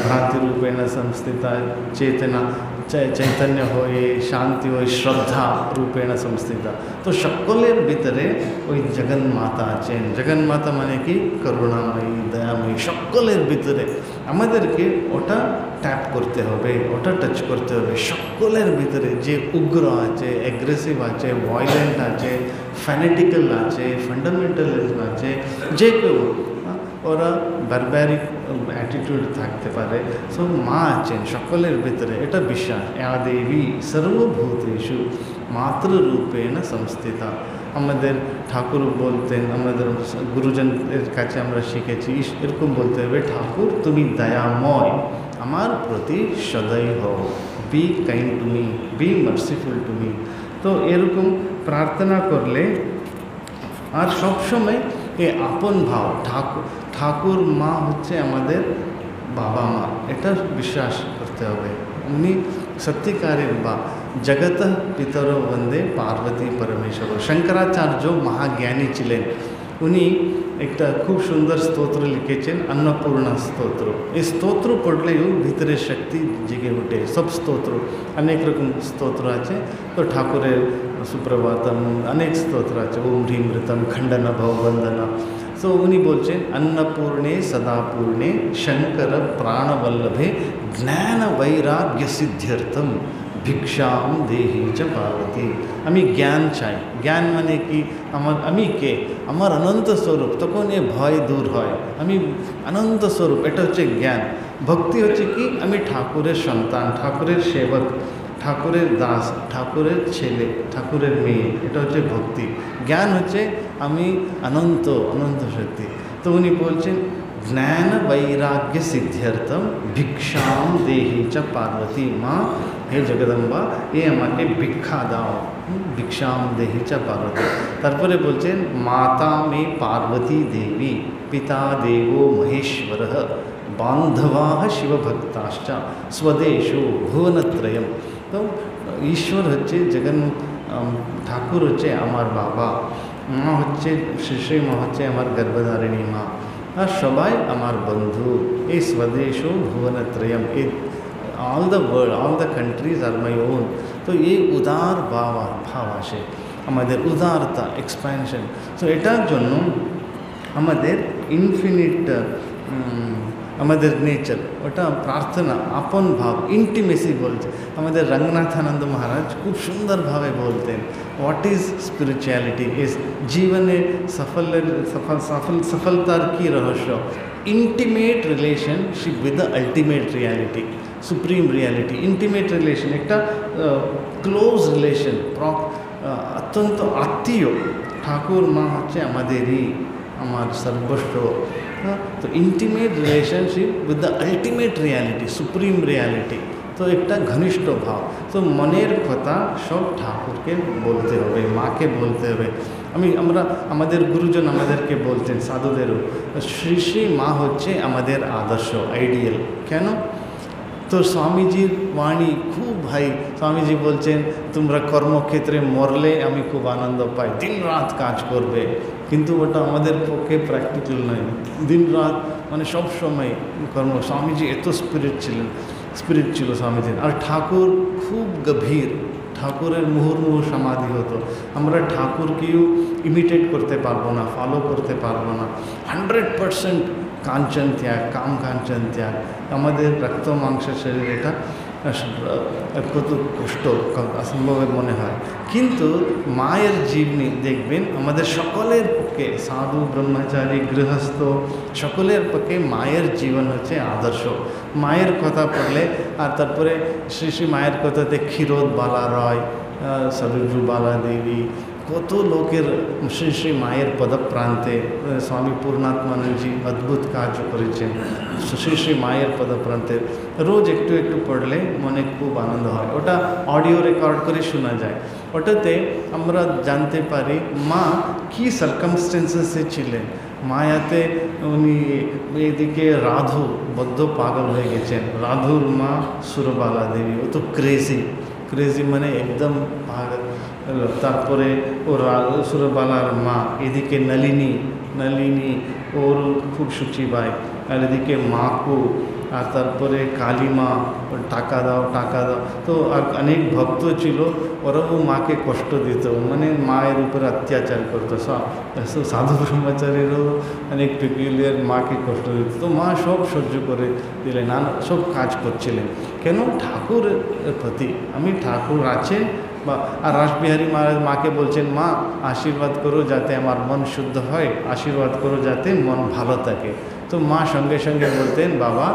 ভ্রান্তিরূপেণ সংস্থিতা, চৈতন্য হয়ে, শান্তি হয়ে, শ্রদ্ধা রূপেণ সংস্থিতা। তো সকলের ভিতরে ওই জগন্মাতা আছেন। জগন্মাতা মানে কি, করুণাময়ী, দয়াময়ী, সকলের ভিতরে আমাদেরকে ওটা ট্যাপ করতে হবে, ওটা টাচ করতে হবে। সকলের ভিতরে যে উগ্র আছে, অ্যাগ্রেসিভ আছে, ভায়োলেন্ট আছে, ফ্যানেটিক্যাল আছে, ফান্ডামেন্টালিজম আছে, যে কেউ, ওরা বারবারিক অ্যাটিটিউড থাকতে পারে। সো মা আছেন সকলের ভেতরে, এটা বিশ্বাস। ইয়া দেবী সর্বভূতেষু মাতৃরূপেণ সংস্থিতা। আমাদের ঠাকুর বলতেন, আমাদের গুরুজনদের কাছে আমরা শিখেছি এরকম বলতে হবে, ঠাকুর তুমি দয়াময়, আমার প্রতি সদয় হও, be kind to me, be merciful to me. তো এরকম প্রার্থনা করলে আর সবসময় এই আপন ভাব, ঠাকুর মা হচ্ছে আমাদের বাবা মা, এটা বিশ্বাস করতে হবে। উনি সত্যিকারের বা জগত পিতর বন্দে পার্বতী পরমেশ্বর। শঙ্করাচার্য মহাজ্ঞানী ছিলেন, উনি একটা খুব সুন্দর স্তোত্র লিখেছেন, अन्नपूर्णा স্তোত্র। এই স্তোত্র পড়লেও ভিতরে শক্তি জেগে ওঠে। সব স্তোত্র, অনেক রকম স্তোত্র আছে, তো ঠাকুরের সুপ্রভাতম অনেক স্তোত্র আছে, ওম হ্রিমৃতম খণ্ডন ভববন্দনা। সো উনি বলছেন, अन्नपूर्णे सदापूर्णे शंकर प्राणवल्लभे ज्ञान वैराग्य सिद्ध्यर्थम ভিক্ষাম দেহি চ পার্বতী। আমি জ্ঞান চাই। জ্ঞান মানে কি? আমি কে? আমার অনন্ত স্বরূপ, তখন এ ভয় দূর হয়। আমি অনন্ত স্বরূপ, এটা হচ্ছে জ্ঞান। ভক্তি হচ্ছে কি? আমি ঠাকুরের সন্তান, ঠাকুরের সেবক, ঠাকুরের দাস, ঠাকুরের ছেলে, ঠাকুরের মেয়ে, এটা হচ্ছে ভক্তি। জ্ঞান হচ্ছে আমি অনন্ত শক্তি। তো উনি বলছেন, জ্ঞান বৈরাগ্য সিদ্ধ্যর্থম ভিক্ষাম দেহি চ পার্বতী। মা, হে জগদম্বা, এ আমাকে ভিক্ষা দাও, ভিক্ষাম দেহি চ পার্বতী। তারপরে বলছেন, মাতা মে পার্বতী দেবী, পিতা দেবো মহেশ্বর, বান্ধবা শিবভক্তাশ্চ স্বদেশো ভুবনত্রয়ম। তো ঈশ্বর হচ্ছে ঠাকুর হচ্ছে আমার বাবা, মা হচ্ছে শ্রী মা হচ্ছে আমার গর্ভধারিণী মা, আর সবাই আমার বন্ধু। এই স্বদেশো ভুবনত্রয়ম, এই all the world, all the countries are my own. তো এই উদার ভাব আসে আমাদের, উদারতা, এক্সপ্যানশন। সো এটার জন্য আমাদের ইনফিনিট আমাদের নেচার, ওটা প্রার্থনা, আপন ভাব, ইন্টিমেসি বলছে। আমাদের রঙ্গনাথানন্দ মহারাজ খুব সুন্দরভাবে বলতেন, হোয়াট ইজ স্পিরিচুয়ালিটি, ইজ জীবনে সফলতার কি রহস্য? Intimate relationship with the ultimate reality, supreme reality. Intimate relation, একটা ক্লোজ রিলেশন, অত্যন্ত আত্মীয়। ঠাকুর মা হচ্ছে আমাদেরই, আমার সর্বস্ব। তো intimate relationship with the ultimate reality, supreme reality. তো একটা ঘনিষ্ঠ ভাব। তো মনের কথা সব ঠাকুরকে বলতে হবে, মাকে বলতে হবে। আমরা আমাদের গুরুজন আমাদেরকে বলতেন, সাধুদেরও, শ্রী শ্রী মা হচ্ছে আমাদের আদর্শ, আইডিয়াল। কেন? তো স্বামীজির বাণী খুব ভাই, স্বামীজি বলছেন, তোমরা কর্মক্ষেত্রে মরলে আমি খুব আনন্দ পাই, দিন রাত কাজ করবে। কিন্তু ওটা আমাদের পক্ষে প্র্যাকটিক্যাল নয়। দিন রাত মানে সব সময় কর্ম। স্বামীজি এত স্পিরিট ছিল স্বামীজির। আর ঠাকুর খুব গভীর, ঠাকুরের মুহুর্মুহু সমাধি হতো। আমরা ঠাকুরকেও ইমিটেট করতে পারবো না, ফলো করতে পারবো না। 100% কাঞ্চন ত্যাগ, কাম কাঞ্চন ত্যাগ। আমাদের রক্ত মাংসের শরীর, এটা কত কষ্ট, অসম্ভব মনে হয়। কিন্তু মায়ের জীবনী দেখবেন, আমাদের সকলের পক্ষে, সাধু, ব্রহ্মচারী, গৃহস্থ, সকলের পক্ষে মায়ের জীবন হচ্ছে আদর্শ। মায়ের কথা পড়লে, আর তারপরে শ্রী শ্রী মায়ের কথাতে ক্ষীরোদ বালা রয়, সরজু বালা দেবী, কত লোকের শ্রী শ্রী মায়ের পদপ্রান্তে স্বামী পূর্ণাত্মানন্দজি অদ্ভুত কাজ করেছেন শ্রী শ্রী মায়ের পদপ্রান্তে। রোজ একটু একটু পড়লে মনে খুব আনন্দ হয়। ওটা অডিও রেকর্ড করে শোনা যায়। ওটাতে আমরা জানতে পারি মা কী সার্কামস্টেন্সেসে ছিলেন। মায়াতে উনি এদিকে রাধু বদ্ধ পাগল হয়ে গেছেন। রাধুর মা সুরবালা দেবী, ও তো ক্রেজি মানে একদম পাগল। তারপরে ও সুরবালার মা, এদিকে নলিনী ওর খুব সূচিবাই, আর এদিকে মাকু, আর তারপরে কালীমা, টাকা দাও। তো আর অনেক ভক্ত ছিল, ওরাও মাকে কষ্ট দিত, মানে মায়ের উপরে অত্যাচার করতো। সাধু ব্রহ্মচারীরও অনেক পিপিলিয়ার মাকে কষ্ট দিত। তো মা সব সহ্য করে দিলেন, সব কাজ করছিলেন। কেন? ঠাকুরের প্রতি। আমি ঠাকুর আছেন বা। আর রাসবিহারী মহারাজ মাকে বলছেন, মা আশীর্বাদ করো যাতে আমার মন শুদ্ধ হয়, আশীর্বাদ করো যাতে মন ভালো থাকে। তো মা সঙ্গে সঙ্গে বলতেন বাবা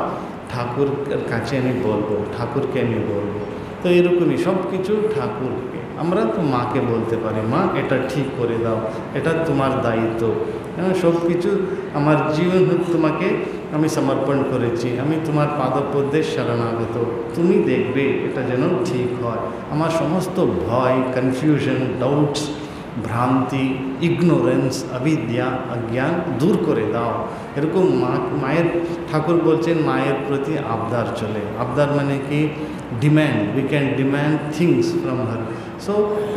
ঠাকুর কাছে আমি বলবো, ঠাকুরকে আমি বলবো। তো এরকমই সব কিছু ঠাকুরকে, আমরা তো মাকে বলতে পারি মা এটা ঠিক করে দাও, এটা তোমার দায়িত্ব, হ্যাঁ সব কিছু আমার জীবন তোমাকে আমি সমর্পণ করেছি, আমি তোমার পাদপদ্মে শরণাগত, তুমি দেখবে এটা যেন ঠিক হয়, আমার সমস্ত ভয়, কনফিউশন, ডাউটস, ভ্রান্তি, ইগনোরেন্স, অবিদ্যা, অজ্ঞান দূর করে দাও। এরকম মায়ের ঠাকুর বলছেন মায়ের প্রতি আবদার চলে। আবদার মানে কি? Demand, we can demand things from her. So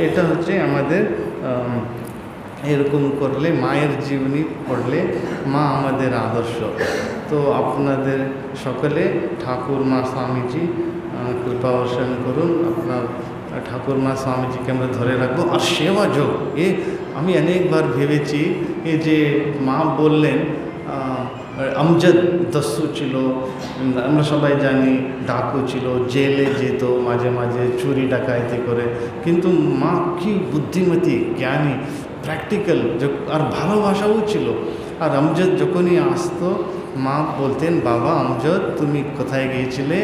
এটা হচ্ছে আমাদের এরকম করলে, মায়ের জীবনী পড়লে মা আমাদের আদর্শ। তো আপনাদের সকলে ঠাকুর মা স্বামীজি কৃপা বর্ষণ করুন। আপনার ঠাকুর মা স্বামীজিকে আমরা ধরে রাখবো। আর সেবা যোগ, আমি অনেকবার ভেবেছি যে মা বললেন আমজদ দস্যু ছিল, আমরা সবাই জানি ডাকু ছিল, জেলে যেত মাঝে মাঝে চুরি ডাকাইতি করে, কিন্তু মা কি বুদ্ধিমতী, জ্ঞানী, প্র্যাকটিক্যাল, আর ভালোবাসাও ছিল। আর আমজদ যখনই আসতো মা বলতেন বাবা আমজদ তুমি কোথায় গিয়েছিলে,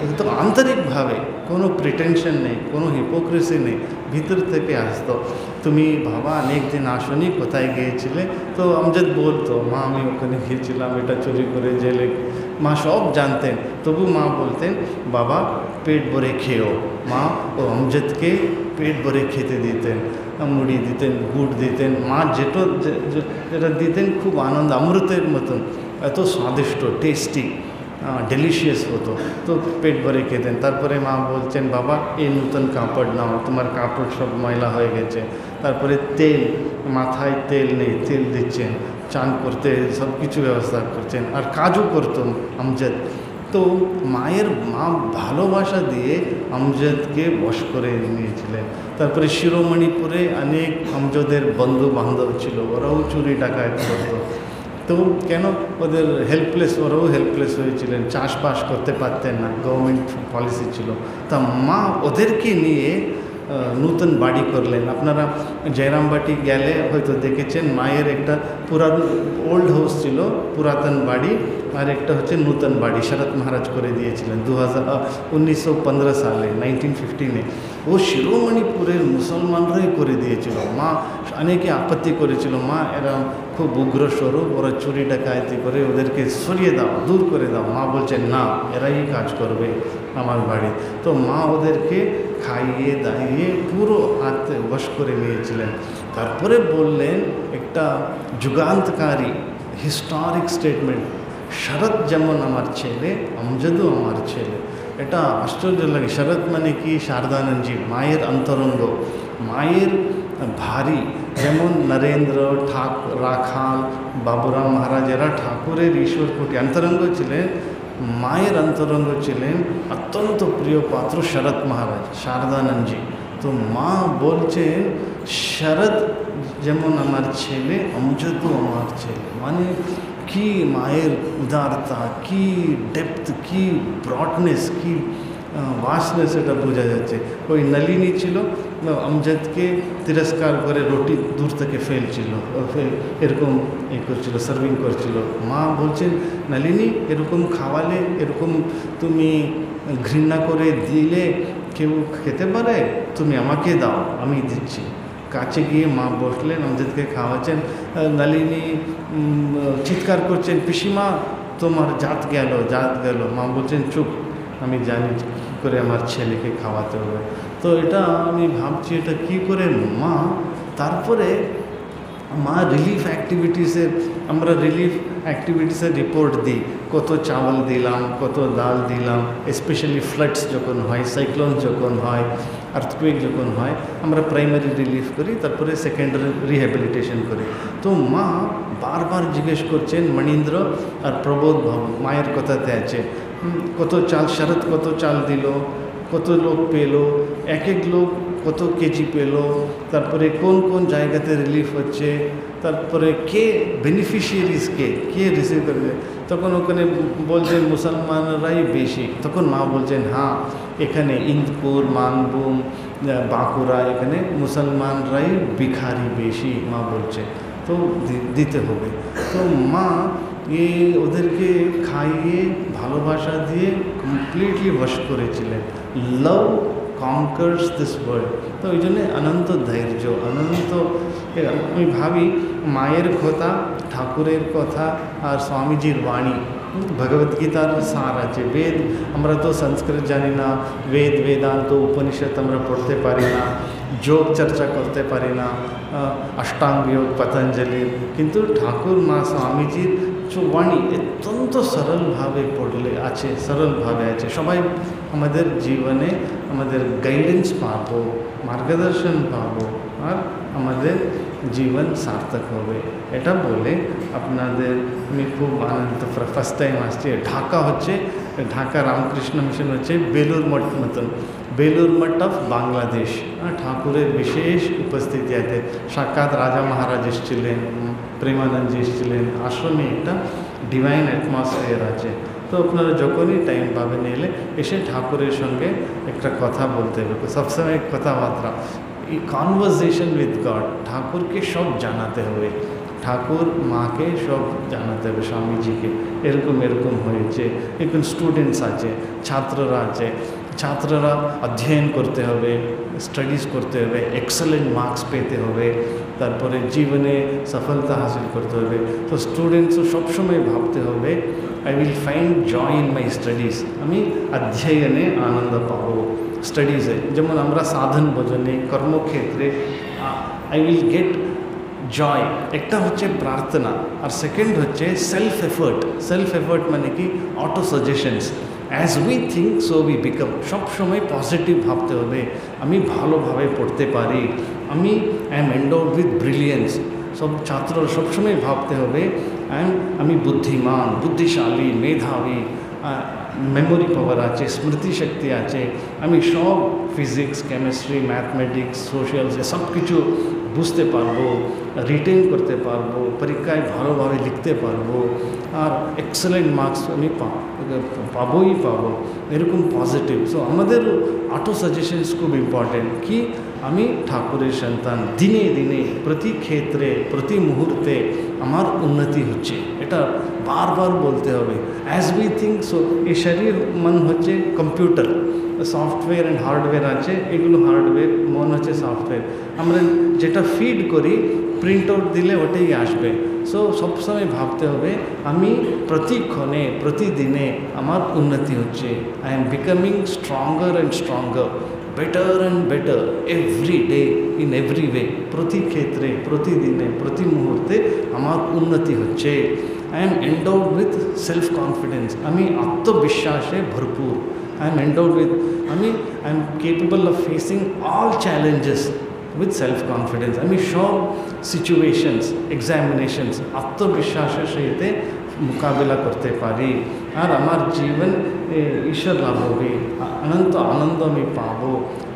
একদম আন্তরিকভাবে, কোনো প্রিটেনশন নেই, কোনো হিপোক্রেসি নেই, ভিতর থেকে আসতো তুমি বাবা অনেক দিন আসনি, কোথায় গিয়েছিলে? তো আমজদ বলতো মা আমি ওখানে গিয়েছিলাম, এটা চুরি করে জেলে। মা সব জানতেন, তবু মা বলতেন বাবা পেট ভরে খেও। মা ও আমজদকে পেট ভরে খেতে দিতেন, মুড়ি দিতেন, গুড় দিতেন, মা যেটা দিতেন খুব আনন্দ, অমৃতের মতন, এত স্বাদিষ্ট, টেস্টি, ডেলিশিয়াস হতো। তো পেট ভরে খেতেন। তারপরে মা বলছেন বাবা এই নতুন কাপড় নাও, তোমার কাপড় সব ময়লা হয়ে গেছে। তারপরে তেল, মাথায় তেল নেই, তেল দিচ্ছেন, চান করতে সব কিছু ব্যবস্থা করছেন, আর কাজও করতাম আমজদ। তো মায়ের মা ভালোবাসা দিয়ে আমজদকে বশ করে নিয়েছিলেন। তারপরে শিরোমণিপুরে অনেক আমজদের বন্ধু বান্ধব ছিল, ওরাও চুরি ডাকাতি করতো। তো কেন? ওদের হেল্পলেস, ওরাও হেল্পলেস হয়েছিলেন, চাষবাস করতে পারতেন না, গভর্নমেন্ট পলিসি ছিল। তা মা ওদেরকে নিয়ে নতুন বাড়ি করলেন। আপনারা জয়রামবাটি গেলে হয়তো দেখেছেন মায়ের একটা ওল্ড হাউস ছিল, পুরাতন বাড়ি, আর একটা হচ্ছে নূতন বাড়ি শরৎ মহারাজ করে দিয়েছিলেন 1915 সালে, 1915-এ। ও শিরোমণিপুরের মুসলমানরাই করে দিয়েছিল। মা অনেকে আপত্তি করেছিল, মা এরা খুব উগ্র স্বরূপ, ওরা চুরি ডাকাতি করে, ওদেরকে সরিয়ে দাও, দূর করে দাও। মা বলছেন না, এরাই কাজ করবে আমার বাড়ি। তো মা ওদেরকে খাইয়ে দাইয়ে পুরো হাতে বশ করে নিয়েছিলেন। তারপরে বললেন একটা যুগান্তকারী হিস্টোরিক স্টেটমেন্ট, শরৎ যেমন আমার ছেলে, আমজদও আমার ছেলে। এটা আশ্চর্য লাগে। শরৎ মানে কি? শারদানন্দজি, মায়ের অন্তরঙ্গ, মায়ের ভারী। যেমন নরেন্দ্র, রাখাল, বাবুরাম মহারাজ, এরা ঠাকুরের ঈশ্বর কোটি অন্তরঙ্গ ছিলেন, মায়ের অন্তরঙ্গ ছিলেন অত্যন্ত প্রিয় পাত্র শরৎ মহারাজ, শারদানন্দজি। তো মা বলছেন শরৎ যেমন আমার ছেলে, আমজদও আমার ছেলে। মানে কি মায়ের উদারতা, কি ডেপথ, কি ব্রডনেস, কি ভাস্টনেস, এটা বোঝা যাচ্ছে। ওই নলিনী ছিল, আমজদকে তিরস্কার করে রুটি দূর থেকে ফেলছিল, এরকম করছিল, সার্ভিং করছিল। মা বলছেন নলিনী এরকম খাওয়ালে, এরকম তুমি ঘৃণা করে দিলে কেউ খেতে পারে? তুমি আমাকে দাও, আমি দিচ্ছি। কাছে গিয়ে মা বসলেন, আমজদকে খাওয়াচ্ছেন। নলিনী চিৎকার করছেন পিসিমা তোমার জাত গেল, জাত গেল। মা বলছেন চুপ, আমি জানি কী করে আমার ছেলেকে খাওয়াতে হবে। তো এটা আমি ভাবছি এটা কী করে মা। তারপরে মা রিলিফ অ্যাক্টিভিটিসের, আমরা রিলিফ অ্যাক্টিভিটিসের রিপোর্ট দিই, কত চাवल দিলাম, কত ডাল দিলাম। স্পেশালি ফ্লাডস যখন হয়, সাইক্লোন যখন হয়, আর্থকুয়েক যখন হয়, আমরা প্রাইমারি রিলিফ করি, তারপরে সেকেন্ডারি রিহ্যাবিলিটেশন করি। তো মা বারবার জিজ্ঞেস করছেন, মণীন্দ্র আর প্রবোধ বাবু মায়ের কথাতে আছে, কত চাল, শরৎ কত চাল দিল, কত লোক পেল, এক এক লোক কত কেজি পেল, তারপরে কোন কোন জায়গাতে রিলিফ হচ্ছে, তারপরে কে বেনিফিশিয়ারিজ, কে রিসিভ করবে। তখন ওখানে বলছেন মুসলমানরাই বেশি। তখন মা বলছেন হ্যাঁ, এখানে ইন্দপুর, মানভূম, বাঁকুড়া, এখানে মুসলমানরাই ভিখারি বেশি। মা বলছে তো দিতে হবে। তো মা এ ওদেরকে খাইয়ে ভালোবাসা দিয়ে কমপ্লিটলি বশ করেছিলেন। লাভ কনকার্স দিস ওয়ার্ল্ড। তো ওই জন্যে অনন্ত ধৈর্য, অনন্ত। আমি ভাবি মায়ের কথা, ঠাকুরের কথা আর স্বামীজির বাণী, ভগবদ্গীতার সার আছে। বেদ আমরা তো সংস্কৃত জানি না, বেদ বেদান্ত উপনিষদ আমরা পড়তে পারি না, যোগ চর্চা করতে পারি না, অষ্টাঙ্গ যোগ পতঞ্জলির, কিন্তু ঠাকুর মা স্বামীজির বাণী অত্যন্ত সরলভাবে পড়লে আছে, সরলভাবে আছে। সবাই আমাদের জীবনে আমাদের গাইডেন্স পাবো, মার্গদর্শন পাবো, আর আমাদের জীবন সার্থক হবে। এটা বলে আপনাদের আমি খুব আনন্দ, ফার্স্ট টাইম আসছি। ঢাকা হচ্ছে, ঢাকা রামকৃষ্ণ মিশন হচ্ছে বেলুর মঠ মতন, বেলুর মঠ অফ বাংলাদেশ। ঠাকুরের বিশেষ উপস্থিতি আছে। সাক্ষাৎ রাজা মহারাজ এসেছিলেন, প্রেমানন্দজি এসেছিলেন। আশ্রমে একটা ডিভাইন অ্যাটমসফিয়ার আছে। তো আপনারা যখনই টাইম পাবেন এলে এসে ঠাকুরের সঙ্গে একটা কথা বলতে হবে, সবসময় কথাবার্তা, এই কনভারসেশন উইথ গড। ঠাকুরকে সব জানাতে হবে, ঠাকুর মাকে সব জানাতে হবে, স্বামীজিকে এরকম এরকম হয়েছে। এখন স্টুডেন্টস আছে, ছাত্ররা আছে, ছাত্ররা অধ্যয়ন করতে হবে, স্টাডিজ করতে হবে, এক্সেলেন্ট মার্কস পেতে হবে, তারপরে জীবনে সফলতা হাসিল করতে হবে। তো স্টুডেন্টসও সবসময় ভাবতে হবে I will find joy in my studies. আমি অধ্যয়নে আনন্দ পাবো, স্টাডিজে। যেমন আমরা সাধন ভজনে, কর্মক্ষেত্রে আই উইল গেট জয়। একটা হচ্ছে প্রার্থনা, আর সেকেন্ড হচ্ছে সেলফ এফোর্ট। সেলফ এফোর্ট মানে কি? Auto suggestions. As we think so we become. সবসময় পজিটিভ ভাবতে হবে, আমি ভালোভাবে পড়তে পারি, আমি অ্যাম এন্ডোড উইথ ব্রিলিয়েন্স। সব ছাত্র সবসময় ভাবতে হবে আমি বুদ্ধিমান, বুদ্ধিশালী, মেধাবী, মেমোরি পাওয়ার আছে, স্মৃতি শক্তি আছে, আমি সব ফিজিক্স, কেমিস্ট্রি, ম্যাথমেটিক্স, সোশ্যাল সব কিছু বুঝতে পারবো, রিটেন করতে পারবো, পরীক্ষায় ভালোভাবে লিখতে পারবো, আর এক্সেলেন্ট মার্কস আমি পাবোই পাবো, এরকম পজিটিভ। সো আমাদের অটো সাজেশনস খুব ইম্পর্টেন্ট। কি? আমি ঠাকুরের সন্তান, দিনে দিনে প্রতি ক্ষেত্রে প্রতি মুহূর্তে আমার উন্নতি হচ্ছে, এটা বারবার বলতে হবে। As we think so. এই শরীর মন হচ্ছে কম্পিউটার, সফটওয়্যার অ্যান্ড হার্ডওয়্যার আছে, এগুলো হার্ডওয়্যার, মন হচ্ছে সফটওয়্যার। আমরা যেটা ফিড করি, প্রিন্ট আউট দিলে ওটাই আসবে। সো সবসময় ভাবতে হবে আমি প্রতিক্ষণে প্রতিদিনে আমার উন্নতি হচ্ছে। I am becoming stronger and stronger, better and better every day, in every way. প্রতি ক্ষেত্রে প্রতিদিনে প্রতি মুহূর্তে আমার উন্নতি হচ্ছে। I am এন্ডোড with self confidence, আমি আত্মবিশ্বাসে ভরপুর। I am endowed with, I am capable of facing all challenges with self-confidence. আমি সব সিচুয়েশনস, এক্সামিনেশনস আত্মবিশ্বাসের সাথে মোকাবিলা করতে পারি, আর আমার জীবন ঈশ্বর লাভ হবে, অনন্ত আনন্দ আমি পাবো,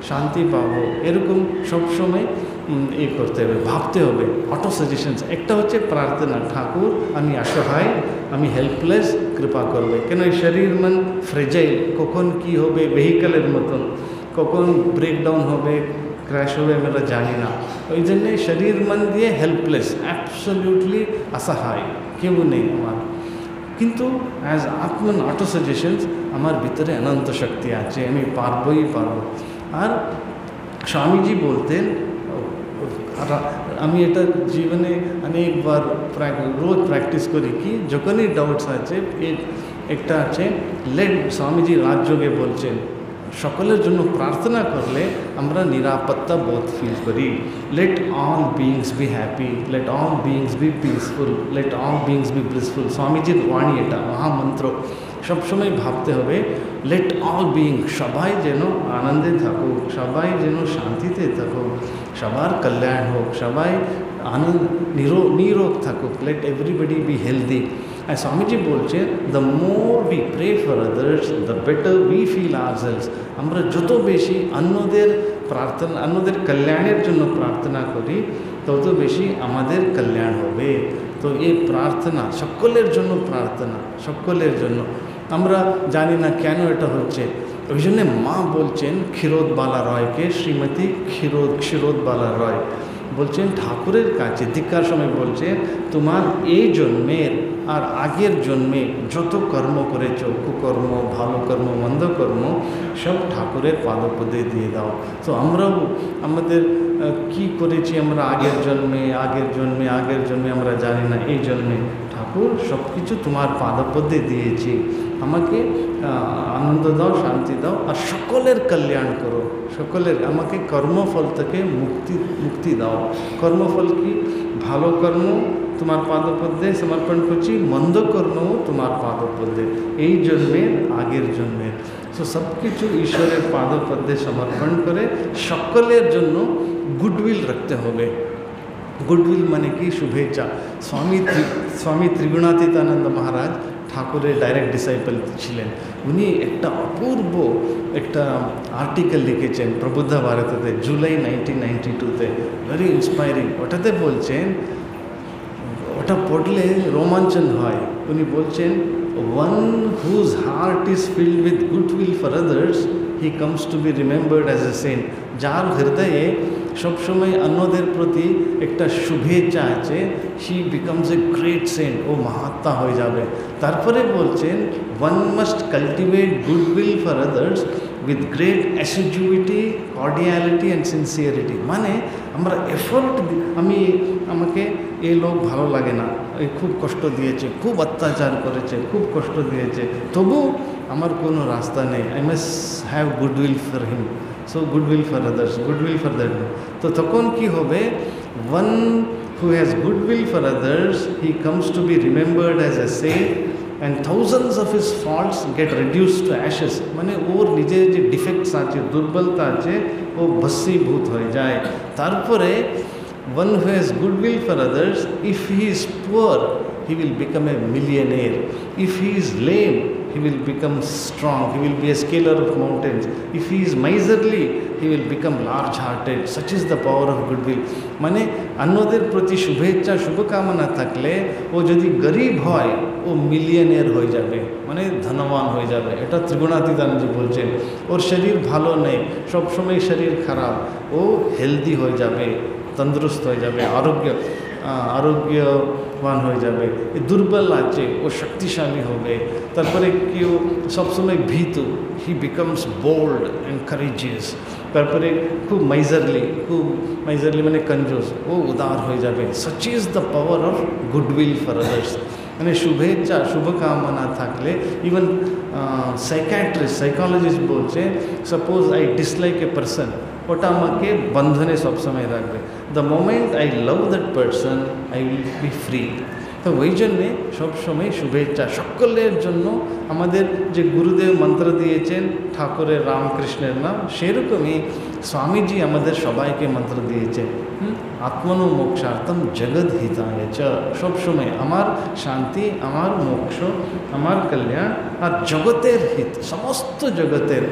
শান্তি পাবো। এরকম সবসময় করতে হবে, ভাবতে হবে। Auto suggestions. একটা হচ্ছে প্রার্থনা, ঠাকুর আমি অসহায়, আমি হেল্পলেস, কৃপা করবে। কেন এই শরীর মন ফ্রেজাইল, কখন কি হবে, ভেহিকেলের মতন, কখন ব্রেকডাউন হবে, ক্র্যাশ হবে, আমরা জানি না। ওই জন্যে শরীর মন দিয়ে হেল্পলেস, অ্যাবসলিউটলি অসহায়, কেউ নেই আমার। কিন্তু অ্যাজ আত্মন অটো সাজেশনস, আমার ভিতরে অনন্ত শক্তি আছে, আমি পারবই পারবো। আর স্বামীজি বলতেন, আমি এটা জীবনে অনেকবার রোজ প্র্যাকটিস করি, কি যখনই ডাউটস আছে, একটা আছে লেট, স্বামীজি রাজযোগে বলছেন সকলের জন্য প্রার্থনা করলে আমরা নিরাপত্তা বোধ ফিল করি। Let all beings be happy, let all beings be peaceful, let all beings be blissful. স্বামীজির বাণী এটা, মহামন্ত্র। সবসময় ভাবতে হবে লেট অল বিইং, সবাই যেন আনন্দে থাকুক, সবাই যেন শান্তিতে থাকুক, সবার কল্যাণ হোক, সবাই আনন্দ নিরোগ থাকুক, লেট এভরিবডি বি হেলদি। আর স্বামীজি বলছে the more we pray for others the better we feel ourselves. আমরা যত বেশি অন্যদের প্রার্থনা, অন্যদের কল্যাণের জন্য প্রার্থনা করি, তত বেশি আমাদের কল্যাণ হবে। তো এই প্রার্থনা সকলের জন্য, প্রার্থনা সকলের জন্য। আমরা জানি না কেন এটা হচ্ছে, ওই জন্যে মা বলছেন ক্ষীরোদবালা রয়কে, শ্রীমতী ক্ষীরোদবালা রয়, বলছেন ঠাকুরের কাছে দীক্ষার সময় বলছেন তোমার এই জন্মের আর আগের জন্মে যত কর্ম করেছ, কুকর্ম, ভালো কর্ম, মন্দ কর্ম, সব ঠাকুরের পাদপদে দিয়ে দাও। তো আমরাও আমাদের কি করেছি আমরা আগের জন্মে আমরা জানি না, এই জন্মে ঠাকুর সব কিছু তোমার পাদপদে দিয়েছি, আমাকে আনন্দ দাও, শান্তি দাও, আর সকলের কল্যাণ করো, সকলের আমাকে কর্মফল থেকে মুক্তি দাও। কর্মফল কি? ভালো কর্ম তোমার পাদপদ্মে সমর্পণ করছি, মন্দ কর্মও তোমার পাদপদ্মে, এই জন্মের আগের জন্মের। তো সব কিছু ঈশ্বরের পাদপদ্মে সমর্পণ করে সকলের জন্য গুডউইল রাখতে হবে। গুডউইল মানে কি? শুভেচ্ছা। স্বামী ত্রিগুণাতীতানন্দ মহারাজ ঠাকুরের ডাইরেক্ট ডিসাইপল ছিলেন। উনি একটা অপূর্ব একটা আর্টিকেল লিখেছেন প্রবুদ্ধ ভারতেতে জুলাই 1992-তে, ভেরি ইন্সপায়ারিং। ওটাতে বলছেন, ওটা পড়লে রোমাঞ্চন হয়। উনি বলছেন, one whose heart is filled with goodwill for others, he comes to be remembered as a saint. যার হৃদয়ে সবসময় অন্যদের প্রতি একটা শুভেচ্ছা আছে, he becomes a great saint, ও মহাত্মা হয়ে যাবে। তারপরে বলছেন, one must cultivate goodwill for others with great assiduity, cordiality and sincerity. মানে আমরা এফোর্ট, আমাকে এই লোক ভালো লাগে না, এই খুব কষ্ট দিয়েছে, খুব অত্যাচার করেছে, খুব কষ্ট দিয়েছে, তবু আমার কোনো রাস্তা নেই, I must have goodwill for him. So goodwill for others, goodwill for that. তো তখন কি হবে? One who has goodwill for others, he comes to be remembered as a saint, and thousands of his faults get reduced to ashes. মানে ওর নিজের যে defects আছে, দুর্বলতা আছে, ও ভস্মীভূত হয়ে যায়। তারপরে one who has goodwill for others, if he is poor, he will become a millionaire. If he is lame, he will become strong, he will be a scaler of mountains. If he is miserly, he will become large-hearted. Such is the power of goodwill. মানে অন্যদের প্রতি শুভেচ্ছা, শুভকামনা থাকলে ও যদি গরিব হয়, ও millionaire হয়ে যাবে, মানে ধনবান হয়ে যাবে। এটা ত্রিগুণাতীতানন্দজি বলছেন। ওর শরীর ভালো নেই, সবসময় শরীর খারাপ, ও হেলদি হয়ে যাবে, তন্দুরুস্ত হয়ে যাবে, আরোগ্যবান হয়ে যাবে। দুর্বল আছে, ও শক্তিশালী হবে। তারপরে কেউ সবসময় ভীতু, he becomes bold and courageous. তারপরে খুব মাইজারলি মানে কঞ্জুস, ও উদার হয়ে যাবে। Such is the power of goodwill for others. মানে শুভেচ্ছা, শুভকামনা থাকলে, ইভেন সাইকোলজিস্ট বলছে, suppose I dislike a person, ওটা আমাকে বন্ধনে সবসময় রাখবে। The moment I love that person, I will be free. তো ওই জন্যে সবসময় শুভেচ্ছা সকলের জন্য। আমাদের যে গুরুদেব মন্ত্র দিয়েছেন ঠাকুরের রামকৃষ্ণের নাম, সেরকমই স্বামীজি আমাদের সবাইকে মন্ত্র দিয়েছেন, আত্মনো মোক্ষার্থম জগৎ হিতায় চ। সবসময় আমার শান্তি, আমার মোক্ষ, আমার কল্যাণ আর জগতের হিত, সমস্ত জগতের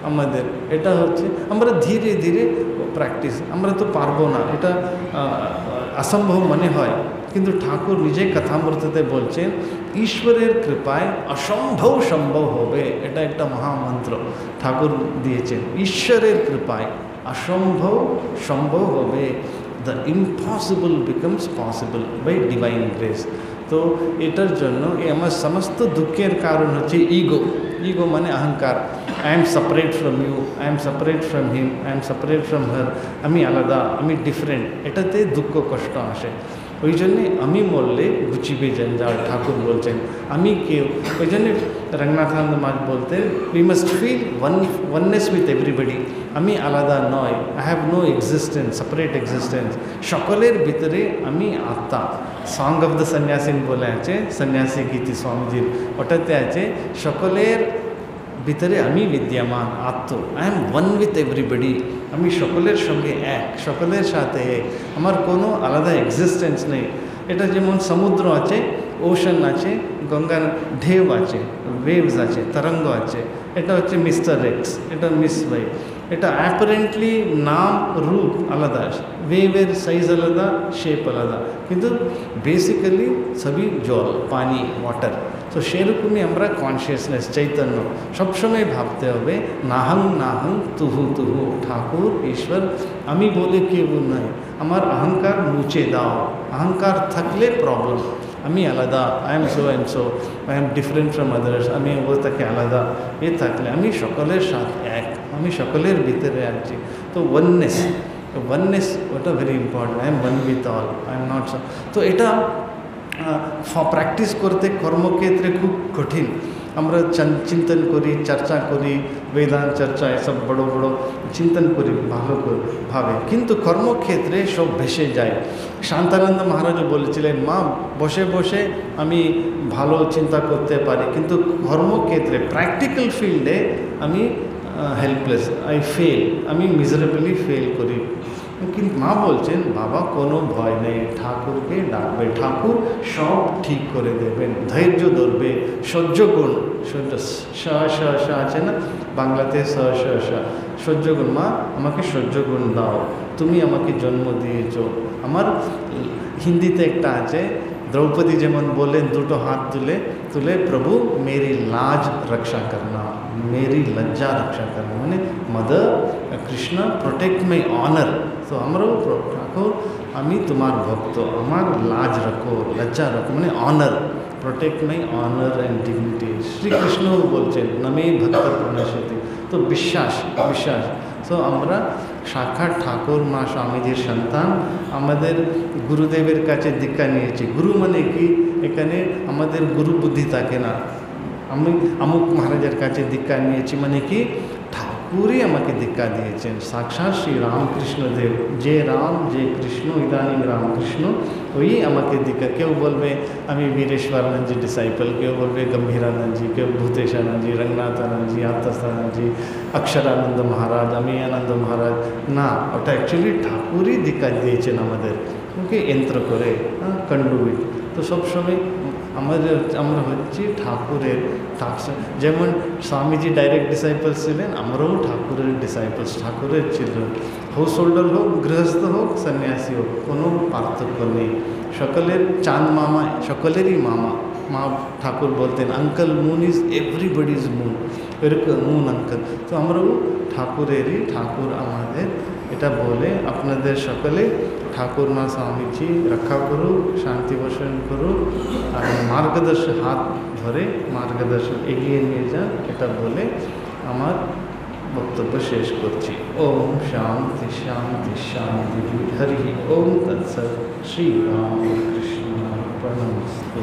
আমাদের। এটা হচ্ছে আমরা ধীরে ধীরে প্র্যাকটিস, আমরা তো পারবো না, এটা অসম্ভব মনে হয়, কিন্তু ঠাকুর নিজে কথামৃততে বলছেন ঈশ্বরের কৃপায় অসম্ভব সম্ভব হবে। এটা একটা মহামন্ত্র ঠাকুর দিয়েছেন, ঈশ্বরের কৃপায় অসম্ভব সম্ভব হবে। The impossible becomes possible by divine grace. তো এটার জন্য আমার সমস্ত দুঃখের কারণ হচ্ছে ইগো মানে অহংকার। I am separate from you, I am separate from him, I am separate from her, আমি আলাদা, আমি ডিফারেন্ট, এটাতে দুঃখ কষ্ট আসে। ওই জন্যে আমি মরলে গুচিবে জঞ্জাল, ঠাকুর বলছেন আমি কেউ। ওই জন্যে রঙ্গনাথানন্দ মহারাজ বলতেন, we must feel oneness with everybody. আমি আলাদা নয়, I have no existence, separate existence, সকলের ভিতরে আমি আত্মা। সং অফ দ্য সন্ন্যাসিন বলে আছে, সন্ন্যাসী গীতি স্বামীজির, ওটাতে আছে সকলের ভিতরে আমি বিদ্যমান আত্ম। I am one with everybody, আমি সকলের সঙ্গে এক, সকলের সাথে এক, আমার কোনো আলাদা এক্সিস্টেন্স নেই। এটা যেমন সমুদ্র আছে, ওশান আছে, গঙ্গার ঢেউ আছে, ওয়েভস আছে, তরঙ্গ আছে। এটা হচ্ছে মিস্টার এক্স, এটা মিস ওয়াই। এটা অ্যাপারেন্টলি নাম রূপ আলাদা, ওয়েভের সাইজ আলাদা, শেপ আলাদা, কিন্তু বেসিক্যালি সবই জল, পানি, ওয়াটার। তো সেরকমই আমরা কনসিয়াসনেস চৈতন্য সবসময় ভাবতে হবে নাহং নাহং তুহু তুহু, ঠাকুর ঈশ্বর আমি বলে কেউ নয়, আমার অহংকার মুছে দাও। অহংকার থাকলে প্রবলেম, আমি আলাদা, I am so and so, I am different from others, আমি ওটাকে আলাদা, এ থাকলে আমি সকলের সাথে এক, আমি সকলের ভিতরে আছি। তো ওয়াননেস, ওয়াননেস ওটা very important, I am one with all, I am not. তো এটা প্র্যাকটিস করতে কর্মক্ষেত্রে খুব কঠিন। আমরা চিন্তন করি, চর্চা করি, বেদান্ত চর্চা এসব বড় বড় চিন্তন করি ভালো ভাবে, কিন্তু কর্মক্ষেত্রে সব ভেসে যায়। শান্তানন্দ মহারাজও বলেছিলেন, মা বসে বসে আমি ভালো চিন্তা করতে পারি, কিন্তু কর্মক্ষেত্রে প্র্যাকটিক্যাল ফিল্ডে আমি হেল্পলেস, আই ফেল, আমি মিজারেবলি ফেল করি। কিন্তু মা বলছেন, বাবা কোনো ভয় নেই, ঠাকুরকে ডাকবে, ঠাকুর সব ঠিক করে দেবেন, ধৈর্য ধরবে, সহ্য গুণ, সহ্য স আছে না বাংলাতে, সহ্য গুণ, মা আমাকে সহ্য গুণ দাও, তুমি আমাকে জন্ম দিয়েছ। আমার হিন্দিতে একটা আছে, দ্রৌপদী যেমন বলেন দুটো হাত তুলে তুলে, প্রভু মেরি লাজ রক্ষা করনা, মেরি লজ্জা রক্ষা করনা, মানে mother Krishna protect my honour. তো আমরাও ঠাকুর আমি তোমার ভক্ত, আমার লাজ রাখো, লজ্জা রাখো, মানে honour, protect my honour and dignity. শ্রীকৃষ্ণও বলছেন নমে ভক্ত প্রণশতি। তো বিশ্বাস, তো আমরা সাক্ষাৎ ঠাকুর মা স্বামীজির সন্তান, আমাদের গুরুদেবের কাছে দীক্ষা নিয়েছি। গুরু মানে কি, এখানে আমাদের গুরু বুদ্ধি থাকে না, আমি আমুক মহারাজের কাছে দীক্ষা নিয়েছি মানে কি, ঠাকুরই আমাকে দীক্ষা দিয়েছেন, সাক্ষাৎ শ্রী রামকৃষ্ণদেব, যে রাম যে কৃষ্ণ, ইদানিং রামকৃষ্ণ, ওই আমাকে দীক্ষা। কেউ বলবে আমি বীরেশ্বরানন্দজি ডিসাইপল, কেউ বলবে গম্ভীরানন্দজি, কেউ ভূতেশানন্দজি, রঙ্গনাথানন্দজি, আত্মানন্দজি, অক্ষরানন্দ মহারাজ, আমি আনন্দ মহারাজ। না, ওটা অ্যাকচুয়ালি ঠাকুরই দীক্ষা দিয়েছেন আমাদের, ওকে যন্ত্র করে, কন্ডুইট। তো সবসময় আমরা হচ্ছি ঠাকুরের, যেমন স্বামীজি ডাইরেক্ট ডিসাইপলস ছিলেন, আমরাও ঠাকুরের ডিসাইপলস, ঠাকুরের চিলড্রেন। হাউস হোল্ডার হোক, গৃহস্থ হোক, সন্ন্যাসী হোক, কোনো পার্থক্য নেই, সকলের চাঁদ মামা, সকলেরই মামা। মা ঠাকুর বলতেন uncle moon is everybody's moon, এরকম মুন আঙ্কেল। তো আমরাও ঠাকুরেরই, ঠাকুর আমাদের, এটা বলে আপনাদের সকলে ঠাকুর মা স্বামীজি রক্ষা করুক, শান্তি বসন করুক, আর মার্গদর্শন, হাত ধরে মার্গদর্শন এগিয়ে নিয়ে যান, এটা বলে আমার বক্তব্য শেষ করছি। ওম শান্তি শান্তি শান্তি, হরি ওম তৎসৎ। শ্রী রাম কৃষ্ণ অর্পণমস্তু।